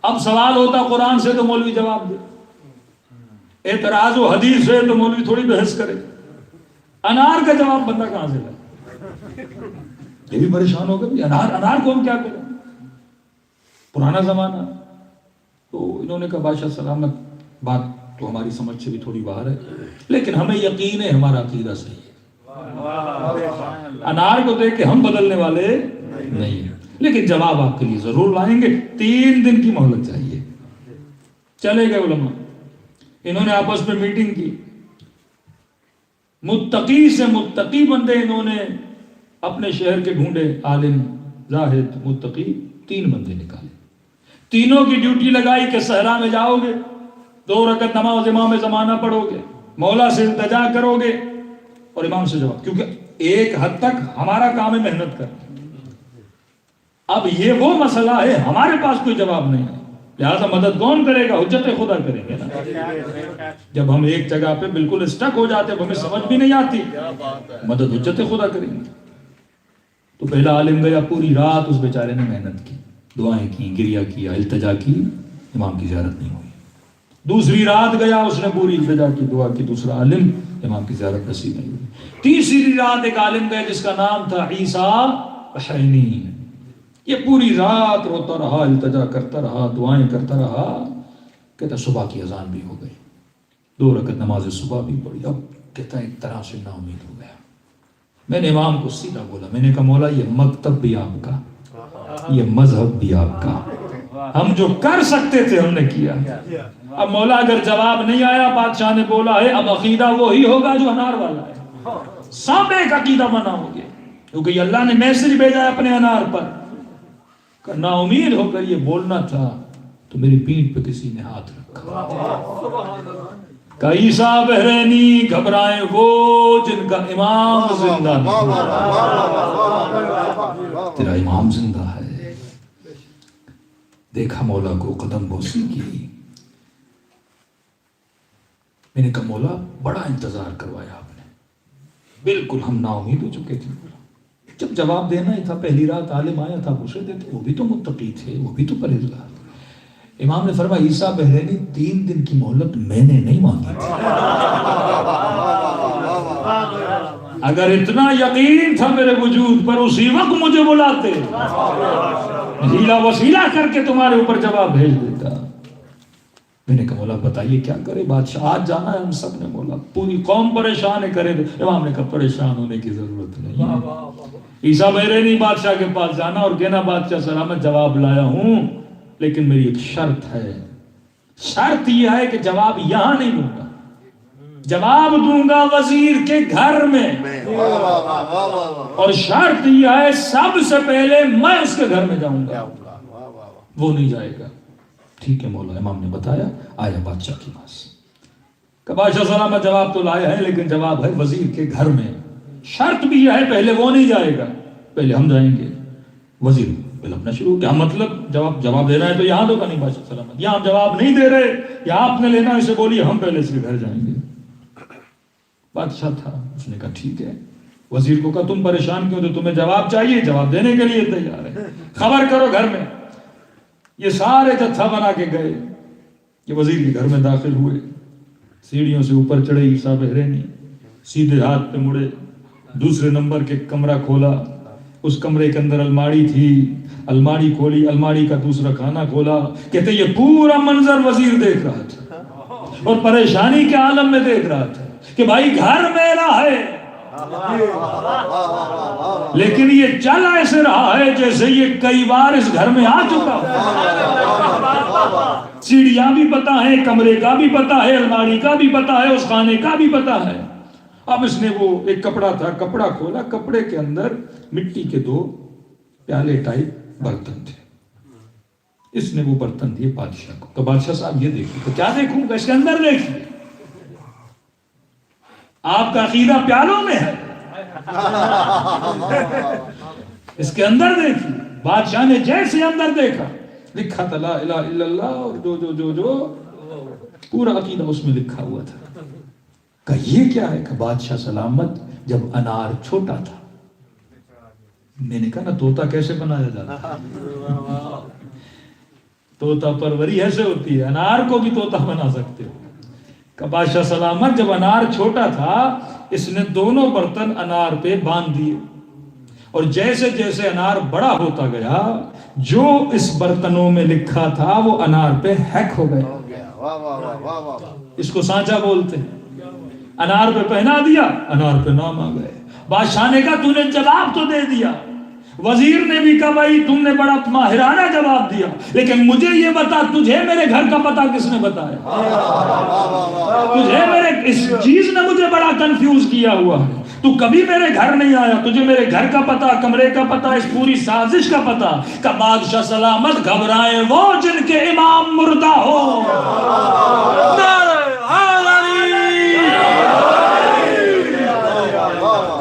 اب سوال ہوتا قرآن سے تو مولوی جواب دے، اعتراض و حدیث ہے تو مولوی تھوڑی بحث کرے. انار کا جواب بندہ کہاں سے لائے؟ یہ بھی پریشان ہو گئے. انار کو ہم کیا کریں؟ پرانا زمانہ. تو انہوں نے کہا بادشاہ سلامت، بات تو ہماری سمجھ سے بھی تھوڑی باہر ہے، لیکن ہمیں یقین ہے ہمارا عقیدہ صحیح ہے. انار کو دیکھ کے ہم بدلنے والے نہیں ہیں، لیکن جواب آپ کے لیے ضرور لائیں گے. 3 دن کی مہلت چاہیے. چلے گئے علماء. انہوں نے آپس میں میٹنگ کی، متقی سے متقی بندے انہوں نے اپنے شہر کے ڈھونڈے، عالم، زاہد، متقی، 3 بندے نکالے، تینوں کی ڈیوٹی لگائی کہ صحرا میں جاؤ گے، 2 رکعت نماز امام زمانہ پڑھو گے، مولا سے التجا کرو گے اور امام سے جواب، کیونکہ ایک حد تک ہمارا کام ہے محنت کرنا، اب یہ وہ مسئلہ ہے ہمارے پاس کوئی جواب نہیں ہے، لہٰذا مدد کون کرے گا؟ حجت خدا کریں گے نا۔ جب ہم ایک جگہ پہ بالکل اسٹک ہو جاتے، ہمیں سمجھ بھی نہیں آتی، مدد حجت خدا کریں گے۔ تو پہلا عالم گیا، پوری رات اس بیچارے نے محنت کی، دعائیں کی، گریہ کیا، التجا کی، امام کی زیارت نہیں ہوئی۔ دوسری رات گیا، اس نے پوری التجا کی، دعا کی، دوسرا عالم، امام کی زیارت نصیب نہیں ہوئی۔ تیسری رات ایک عالم گیا جس کا نام تھا عیسیٰ بحرینی، یہ پوری رات روتا رہا، التجا کرتا رہا، دعائیں کرتا رہا، کہتا صبح کی اذان بھی ہو گئی، 2 رکعت نماز صبح بھی پڑھی، اب کہتا ایک طرح سے نا امید ہو گیا۔ میں نے امام کو سیدھا بولا، میں نے کہا مولا یہ مکتب بھی آپ کا، یہ مذہب بھی آپ کا، ہم جو کر سکتے تھے ہم نے کیا، اب مولا اگر جواب نہیں آیا، بادشاہ نے بولا ہے اب عقیدہ وہی ہوگا جو انار والا ہے، سب ایک عقیدہ بنا ہوگے، کیونکہ اللہ نے میسج بھیجا ہے اپنے انار پر۔ نا امید ہو کر یہ بولنا تھا تو میری پیٹھ پہ کسی نے ہاتھ رکھا، کہ عیسیٰ بحرینی گھبرائیں وہ جن کا امام زندہ نہیں، تیرا امام زندہ ہے۔ دیکھا مولا کو، قدم بوسی کی، میں نے کہا مولا بڑا انتظار کروایا آپ نے، بالکل ہم نا امید ہو چکے تھے، جب جواب دینا ہی تھا، پہلی رات عالم آیا تھا، پوچھے دیتے، وہ بھی تو متقی تھے، وہ بھی تو پرہیزگار۔ امام نے فرمایا عیسیٰ بحرینی 3 دن کی مہلت میں نے نہیں مانگی تھی، اگر اتنا یقین تھا میرے وجود پر اسی وقت مجھے بلاتے، ہیلا وسیلہ کر کے تمہارے اوپر جواب بھیج دیتا۔ میں نے کہا مولا بتائیے کیا کرے، بادشاہ آج جانا ہے ہم سب نے، بولا پوری قوم پریشان ہے، کرے۔ امام نے کہا پریشان ہونے کی ضرورت نہیں ہے، عیسیٰ بحرینی بادشاہ کے پاس جانا اور کہنا بادشاہ سلامت جواب لایا ہوں، لیکن میری ایک شرط ہے، شرط یہ ہے کہ جواب یہاں نہیں دوں گا، جواب دوں گا وزیر کے گھر میں، اور شرط یہ ہے سب سے پہلے میں اس کے گھر میں جاؤں گا، وہ نہیں جائے گا۔ ٹھیک ہے مولا، امام نے بتایا، آیا بادشاہ کے پاس، کہ بادشاہ سلامت جواب تو لائے ہیں لیکن جواب ہے وزیر کے گھر میں، شرط بھی یہ ہے پہلے وہ نہیں جائے گا، پہلے ہم جائیں گے۔ وزیر اپنا شروع کیا مطلب، جواب دینا ہے تو یہاں دو، کا نہیں بادشاہ سلامت، یہاں ہم جواب نہیں دے رہے، یا آپ نے لینا اسے بولیے ہم پہلے اس کے گھر جائیں گے۔ بادشاہ تھا، اس نے کہا ٹھیک ہے، وزیر کو کہا تم پریشان کیوں، تو تمہیں جواب چاہیے، جواب دینے کے لیے تیار ہے، خبر کرو گھر میں۔ یہ سارے جتھا بنا کے گئے، یہ وزیر کے گھر میں داخل ہوئے، سیڑھیوں سے اوپر چڑھے عیسیٰ بحرینی، سیدھے ہاتھ پہ مڑے، دوسرے نمبر کے کمرہ کھولا، اس کمرے کے اندر الماڑی تھی، الماڑی کھولی، الماڑی کا دوسرا کھانا کھولا، کہتے یہ پورا منظر وزیر دیکھ رہا تھا اور پریشانی کے عالم میں دیکھ رہا تھا کہ بھائی گھر میرا ہے، لیکن یہ چل ایسے رہا ہے جیسے یہ کئی بار اس گھر میں آ چکا، سیڑھیاں بھی پتا ہے، کمرے کا بھی پتا ہے، الماڑی کا بھی پتا ہے، اس خانے کا بھی پتا ہے۔ اب اس نے وہ ایک کپڑا تھا، کپڑا کھولا، کپڑے کے اندر مٹی کے 2 پیالے ٹائپ برتن تھے، اس نے وہ برتن دیے بادشاہ کو، تو بادشاہ صاحب یہ دیکھیں، تو کیا دیکھوں گا، اس کے اندر دیکھیے، آپ کا عقیدہ پیالوں میں ہے، اس کے اندر دیکھیے۔ بادشاہ نے جیسے اندر دیکھا، لکھا تھا لا الہ الا اللہ، اور جو پورا عقیدہ اس میں لکھا ہوا تھا۔ کہ یہ کیا ہے، کہ بادشاہ سلامت جب انار چھوٹا تھا، میں نے کہا نا طوطا کیسے بنایا جاتا ہے، طوطا پروری ایسے ہوتی ہے، انار کو بھی طوطا بنا سکتے ہو۔ کہ بادشاہ سلامت جب انار چھوٹا تھا، اس نے دونوں برتن انار پہ باندھ دیے، اور جیسے جیسے انار بڑا ہوتا گیا، جو اس برتنوں میں لکھا تھا وہ انار پہ ہیک ہو گیا، اس کو سانچا بولتے ہیں۔ انار پہ پہنا دیا، انار پہ نام آ گئے۔ بادشاہ نے کہا تو نے جواب تو دے دیا، وزیر نے بھی کہا بھائی تم نے بڑا ماہرانہ جواب دیا، لیکن مجھے یہ بتا تجھے میرے گھر کا پتہ کس نے بتایا؟ تجھے میرے اس چیز نے مجھے بڑا کنفیوز کیا ہوا ہے، تو کبھی میرے گھر نہیں آیا، تجھے میرے گھر کا پتہ، کمرے کا پتہ، اس پوری سازش کا پتہ کہ بادشاہ سلامت گھبرائے وہ جن کے امام مردہ ہو۔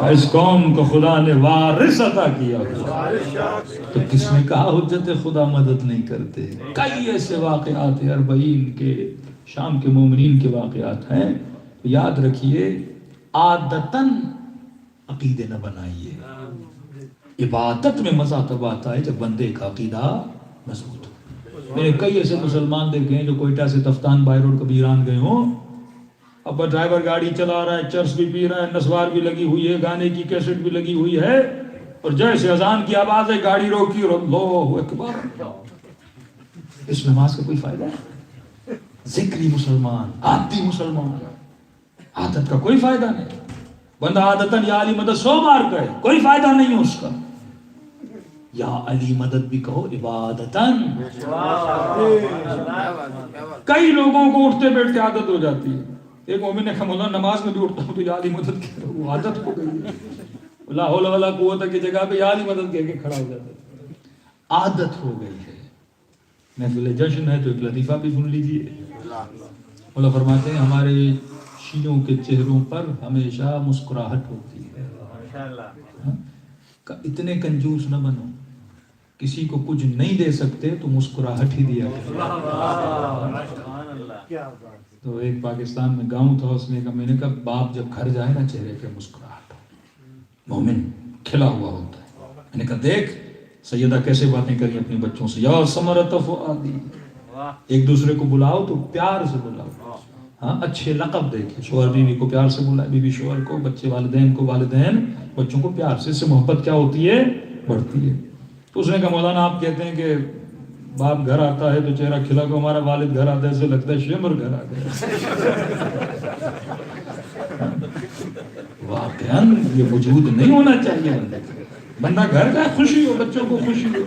اس قوم کو خدا نے وارث عطا کیا ہوا، تو کس نے کہا حجت خدا مدد نہیں کرتے؟ کئی ایسے واقعات اربعین کے شام کے مومنین کے واقعات ہیں، تو یاد رکھیے عادتاً عقیدے نہ بنائیے، عبادت میں مزہ تب آتا ہے جب بندے کا عقیدہ مضبوط ہو۔ میں نے کئی ایسے مسلمان دیکھے ہیں جو کوئٹہ سے تفتان بائی روڈ کبھی ایران گئے ہوں، اب ڈرائیور گاڑی چلا رہا ہے، چرس بھی پی رہا ہے، نسوار بھی لگی ہوئی ہے، گانے کی کیسٹ بھی لگی ہوئی ہے، اور جیسے اذان کی آواز ہے گاڑی روکی اور اللہ اکبر۔ اس نماز کا کوئی فائدہ ہے؟ ذکری مسلمان، عادی مسلمان، عادت کا کوئی فائدہ نہیں۔ بندہ عادتاً یا علی مدد 100 بار کہے، کوئی فائدہ نہیں ہے اس کا۔ یا علی مدد بھی کہو عبادتاً۔ کئی لوگوں کو اٹھتے بیٹھتے عادت ہو جاتی ہے۔ ایک مومن نے کہا مولانا نماز میں بھی اٹھتا ہوں تو یا علی مدد کہہ رہا ہوں، وہ عادت ہو گئی، لا حول ولا قوت کی جگہ پہ یا علی مدد کہہ کے کھڑا ہو جاتا ہے، عادت ہو گئی ہے۔ محفل جشن ہے تو ایک لطیفہ بھی سن لیجئے۔ مولا فرماتے ہیں ہمارے شیعوں کے چہروں پر ہمیشہ مسکراہٹ ہوتی ہے، اتنے کنجوس نہ بنو، کسی کو کچھ نہیں دے سکتے تو مسکراہٹ ہی دیا کرو۔ تو ایک پاکستان میں گاؤں تھا، اس نے کہا، میں نے کہا باپ جب گھر جائے نا چہرے پہ مسکراہٹ ہو، مومن کھلا ہوا ہوتا ہے۔ میں نے کہا دیکھ سیدہ کیسے باتیں کریں اپنے بچوں سے، یا ثمرۃ فؤادی، ایک دوسرے کو بلاؤ تو پیار سے بلاؤ، ہاں اچھے لقب دے کے، شوہر بیوی کو پیار سے بلائے، بیوی شوہر کو، بچے والدین کو، والدین بچوں کو پیار سے، اس سے محبت کیا ہوتی ہے؟ بڑھتی ہے۔ تو اس نے کہا مولانا آپ کہتے ہیں کہ باپ گھر آتا ہے تو چہرہ کھلا کو، ہمارا والد گھر آتا ہے اسے لگتا ہے شمر گھر آ گیا۔ واقعاً یہ وجود نہیں ہونا چاہیے بندہ گھر کا خوشی ہو، بچوں کو خوشی ہو،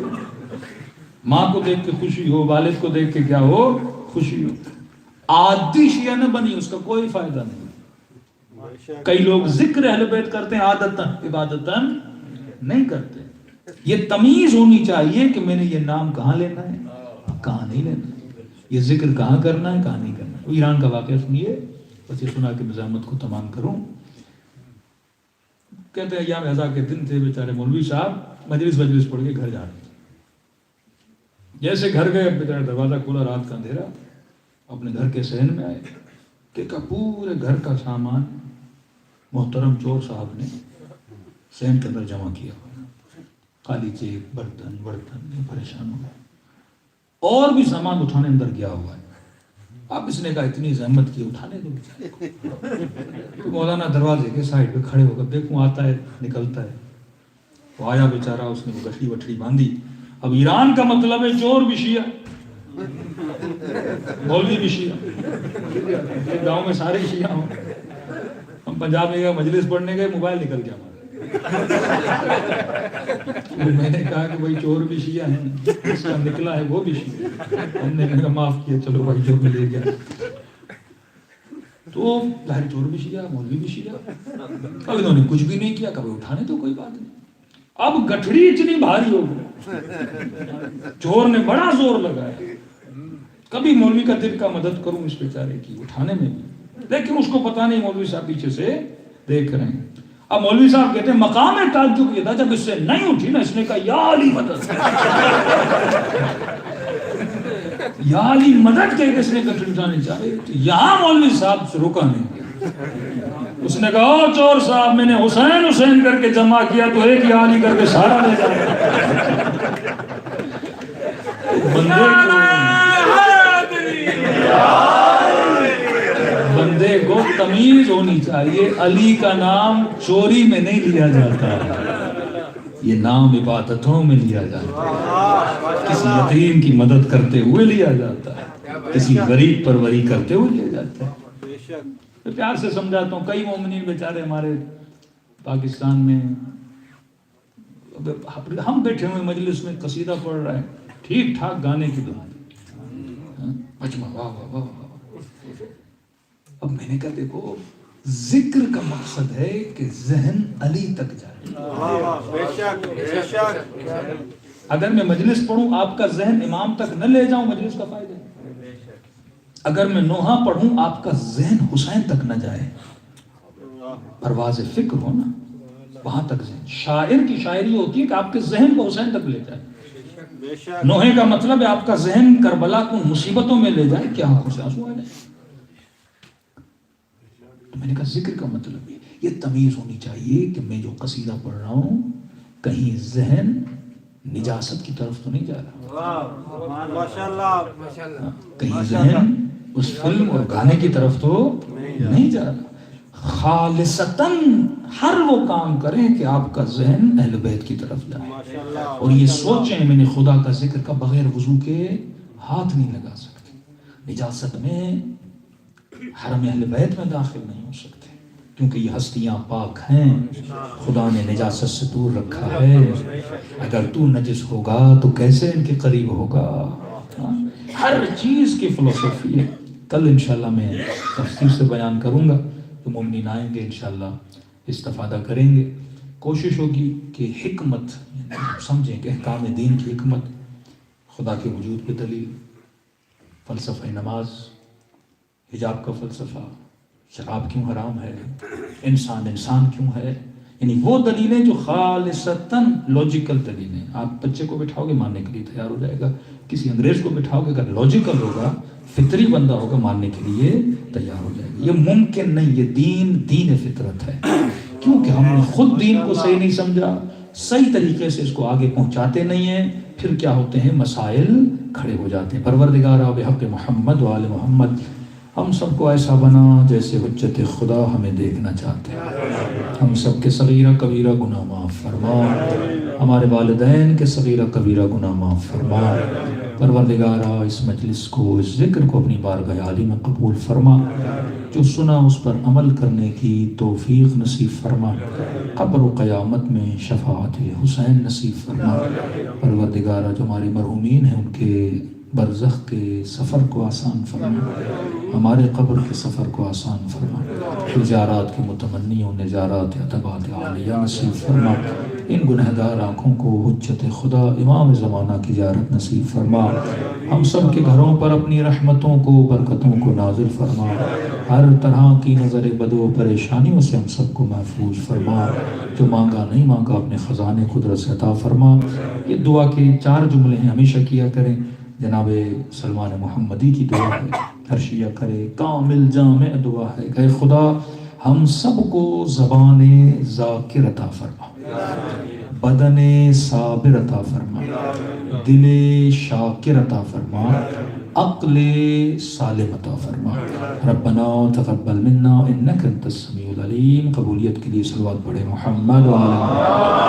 ماں کو دیکھ کے خوشی ہو، والد کو دیکھ کے کیا ہو؟ خوشی ہو۔ عادی شیعہ نہ بنی، اس کا کوئی فائدہ نہیں۔ کئی لوگ ذکر اہل بیت کرتے ہیں عادتاً، عبادتاً نہیں کرتے۔ یہ تمیز ہونی چاہیے کہ میں نے یہ نام کہاں لینا ہے، کہاں نہیں لینا ہے، یہ ذکر کہاں کرنا ہے، کہاں نہیں کرنا ہے۔ ایران کا واقعہ سنیے، بس یہ سنا کے مزاحمت کو تمام کروں۔ کہتے ہیں ایام عزا کے دن تھے، بیچارے مولوی صاحب مجلس پڑھ کے گھر جا رہے تھے۔ جیسے گھر گئے، بیچارے دروازہ کھولا، رات کا اندھیرا، اپنے گھر کے صحن میں آئے کہ پورے گھر کا سامان محترم چور صاحب نے صحن کے اندر جمع کیا، خالی چیک، برتن پریشان ہو گئے، اور بھی سامان اٹھانے اندر گیا ہوا ہے۔ اب اس نے کہا اتنی زحمت کی، اٹھانے دو۔ تو مولانا دروازے کے سائڈ پہ کھڑے ہو کر دیکھوں آتا ہے نکلتا ہے، وہ آیا بیچارہ، اس نے وہ گٹھڑی وٹھڑی باندھی۔ اب ایران کا مطلب ہے چور بھی شیعہ، مولوی بھی شیعہ، گاؤں میں سارے شیعہ ہوں۔ ہم پنجاب میں گئے، مجلس پڑھنے گئے، موبائل نکل گیا ہمارا۔ میں نے کہا کہ بھائی چور بھی شیعہ ہیں، اس کا نکلا ہے وہ بھی شیعہ۔ ہم نے کہا معاف کیا، چلو بھائی جو بھی لے گیا۔ تو ظاہر چور بھی شیعہ، مولوی بھی شیعہ۔ اب انہوں نے کچھ بھی نہیں کیا، کبھی اٹھانے تو کوئی بات نہیں۔ اب گٹھڑی اتنی بھاری ہو گئی، چور نے بڑا زور لگایا، کبھی مولوی کا دل کا مدد کروں اس بیچارے کی اٹھانے میں بھی، لیکن اس کو پتا نہیں مولوی صاحب پیچھے سے دیکھ رہے ہیں۔ اب مولوی صاحب کہتے ہیں مقام تعجب یہ تھا جب اس سے نہیں اٹھی نا، اس نے کہا یا علی مدد، یا علی مدد کہہ کے اس نے گٹھڑی اٹھانے چاہ رہے تھے، یہاں مولوی صاحب سے روکا نہیں گیا۔ اس نے کہا او چور صاحب، میں نے حسین کر کے جمع کیا تو ایک یا علی کر کے سارا لے جائے۔ بندے کو تمیز ہونی چاہیے، علی کا نام چوری میں نہیں لیا جاتا، یہ نام عبادتوں میں لیا جاتا ہے، کسی یتیم کی مدد کرتے ہوئے لیا جاتا ہے، کسی غریب پروری کرتے ہوئے لیا جاتا ہے۔ تو پیار سے سمجھاتا ہوں، کئی مومنین بیچارے ہمارے پاکستان میں ہم بیٹھے ہوئے مجلس میں قصیدہ پڑھ رہے ہیں، ٹھیک ٹھاک گانے کی دنیا، مجمع واہ واہ واہ واہ۔ اب میں نے کہا دیکھو ذکر کا مقصد ہے کہ ذہن علی تک جائے۔ بے شک بے شک۔ اگر میں مجلس پڑھوں آپ کا ذہن امام تک نہ لے جاؤں، مجلس کا فائدہ ہے۔ اگر میں نوحہ پڑھوں آپ کا ذہن حسین تک نہ جائے، پرواز فکر ہو نا، وہاں تک ذہن۔ شاعر کی شاعری ہوتی ہے کہ آپ کے ذہن کو حسین تک لے جائے۔ بے شک۔ نوحے کا مطلب ہے آپ کا ذہن کربلا کو مصیبتوں میں لے جائے، کیا آنکھوں سے آنسو آ جائے۔ تو میں نے کہا ذکر کا مطلب یہ تمیز ہونی چاہیے کہ میں جو قصیدہ پڑھ رہا ہوں کہیں ذہن نجاست کی طرف تو نہیں جا رہا، ماشاءاللہ۔ کہیں ذہن اس فلم اور گانے کی طرف تو نہیں جا رہا۔ خالصتاً ہر وہ کام کریں کہ آپ کا ذہن اہل بیت کی طرف جائے، اور یہ سوچیں میں نے خدا کا ذکر کا بغیر وضو کے ہاتھ نہیں لگا سکتے، نجاست میں حرم اہل بیت میں داخل نہیں ہو سکتے، کیونکہ یہ ہستیاں پاک ہیں، خدا نے نجاست سے دور رکھا ہے۔ اگر تو نجس ہوگا تو کیسے ان کے قریب ہوگا؟ ہر چیز کی فلسفی ہے۔ کل انشاءاللہ میں تفصیل سے بیان کروں گا، تو مومنین آئیں گے انشاءاللہ استفادہ کریں گے۔ کوشش ہوگی کہ حکمت سمجھیں کہ احکام دین کی حکمت، خدا کے وجود کی دلیل، فلسفہ نماز، حجاب کا فلسفہ، شراب کیوں حرام ہے، انسان کیوں ہے، یعنی وہ دلیلیں جو خالصتاً لاجیکل دلیلیں۔ آپ بچے کو بٹھاؤ گے ماننے کے لیے تیار ہو جائے گا، کسی انگریز کو بٹھاؤ گے اگر لاجیکل ہوگا، فطری بندہ ہوگا، ماننے کے لیے تیار ہو جائے گا۔ یہ ممکن نہیں، یہ دین فطرت ہے، کیونکہ ہم نے خود دین کو صحیح نہیں سمجھا، صحیح طریقے سے اس کو آگے پہنچاتے نہیں ہیں، پھر کیا ہوتے ہیں، مسائل کھڑے ہو جاتے ہیں۔ پروردگارا بحق محمد و آل محمد ہم سب کو ایسا بنا جیسے حجت خدا ہمیں دیکھنا چاہتے ہیں۔ ہم سب کے صغیرہ کبیرہ گناہ معاف فرما، ہمارے والدین کے صغیرہ کبیرہ گناہ معاف فرما۔ پروردگارا اس مجلس کو، اس ذکر کو اپنی بارگاہ عالی میں قبول فرما، جو سنا اس پر عمل کرنے کی توفیق نصیب فرما، قبر و قیامت میں شفاعت حسین نصیب فرما۔ پروردگارا جو ہمارے مرحومین ہیں ان کے برزخ کے سفر کو آسان فرما، ہمارے قبر کے سفر کو آسان فرما، زیارات کے متمنیوں نے زیارات عتبات عالیہ نصیب فرما۔ ان گنہگار آنکھوں کو حجت خدا امام زمانہ کی زیارت نصیب فرما۔ ہم سب کے گھروں پر اپنی رحمتوں کو، برکتوں کو نازل فرما، ہر طرح کی نظر بد و پریشانیوں سے ہم سب کو محفوظ فرما۔ جو مانگا نہیں مانگا اپنے خزانے قدرت سے عطا فرما۔ یہ دعا کے 4 جملے ہیں، ہمیشہ کیا کریں۔ جناب سلمان محمدی کی دعا ہے، ہر شیعہ کرے، کامل جامع دعا ہے کہ اے خدا ہم سب کو زبان ذاکر عطا فرما، بدن صابر عطا فرما، دل شاکر عطا فرما، عقل سالم عطا فرما۔ ربنا تقبل منا انک انت السمیع العلیم۔ قبولیت کے لیے صلوات پڑھے محمد و علی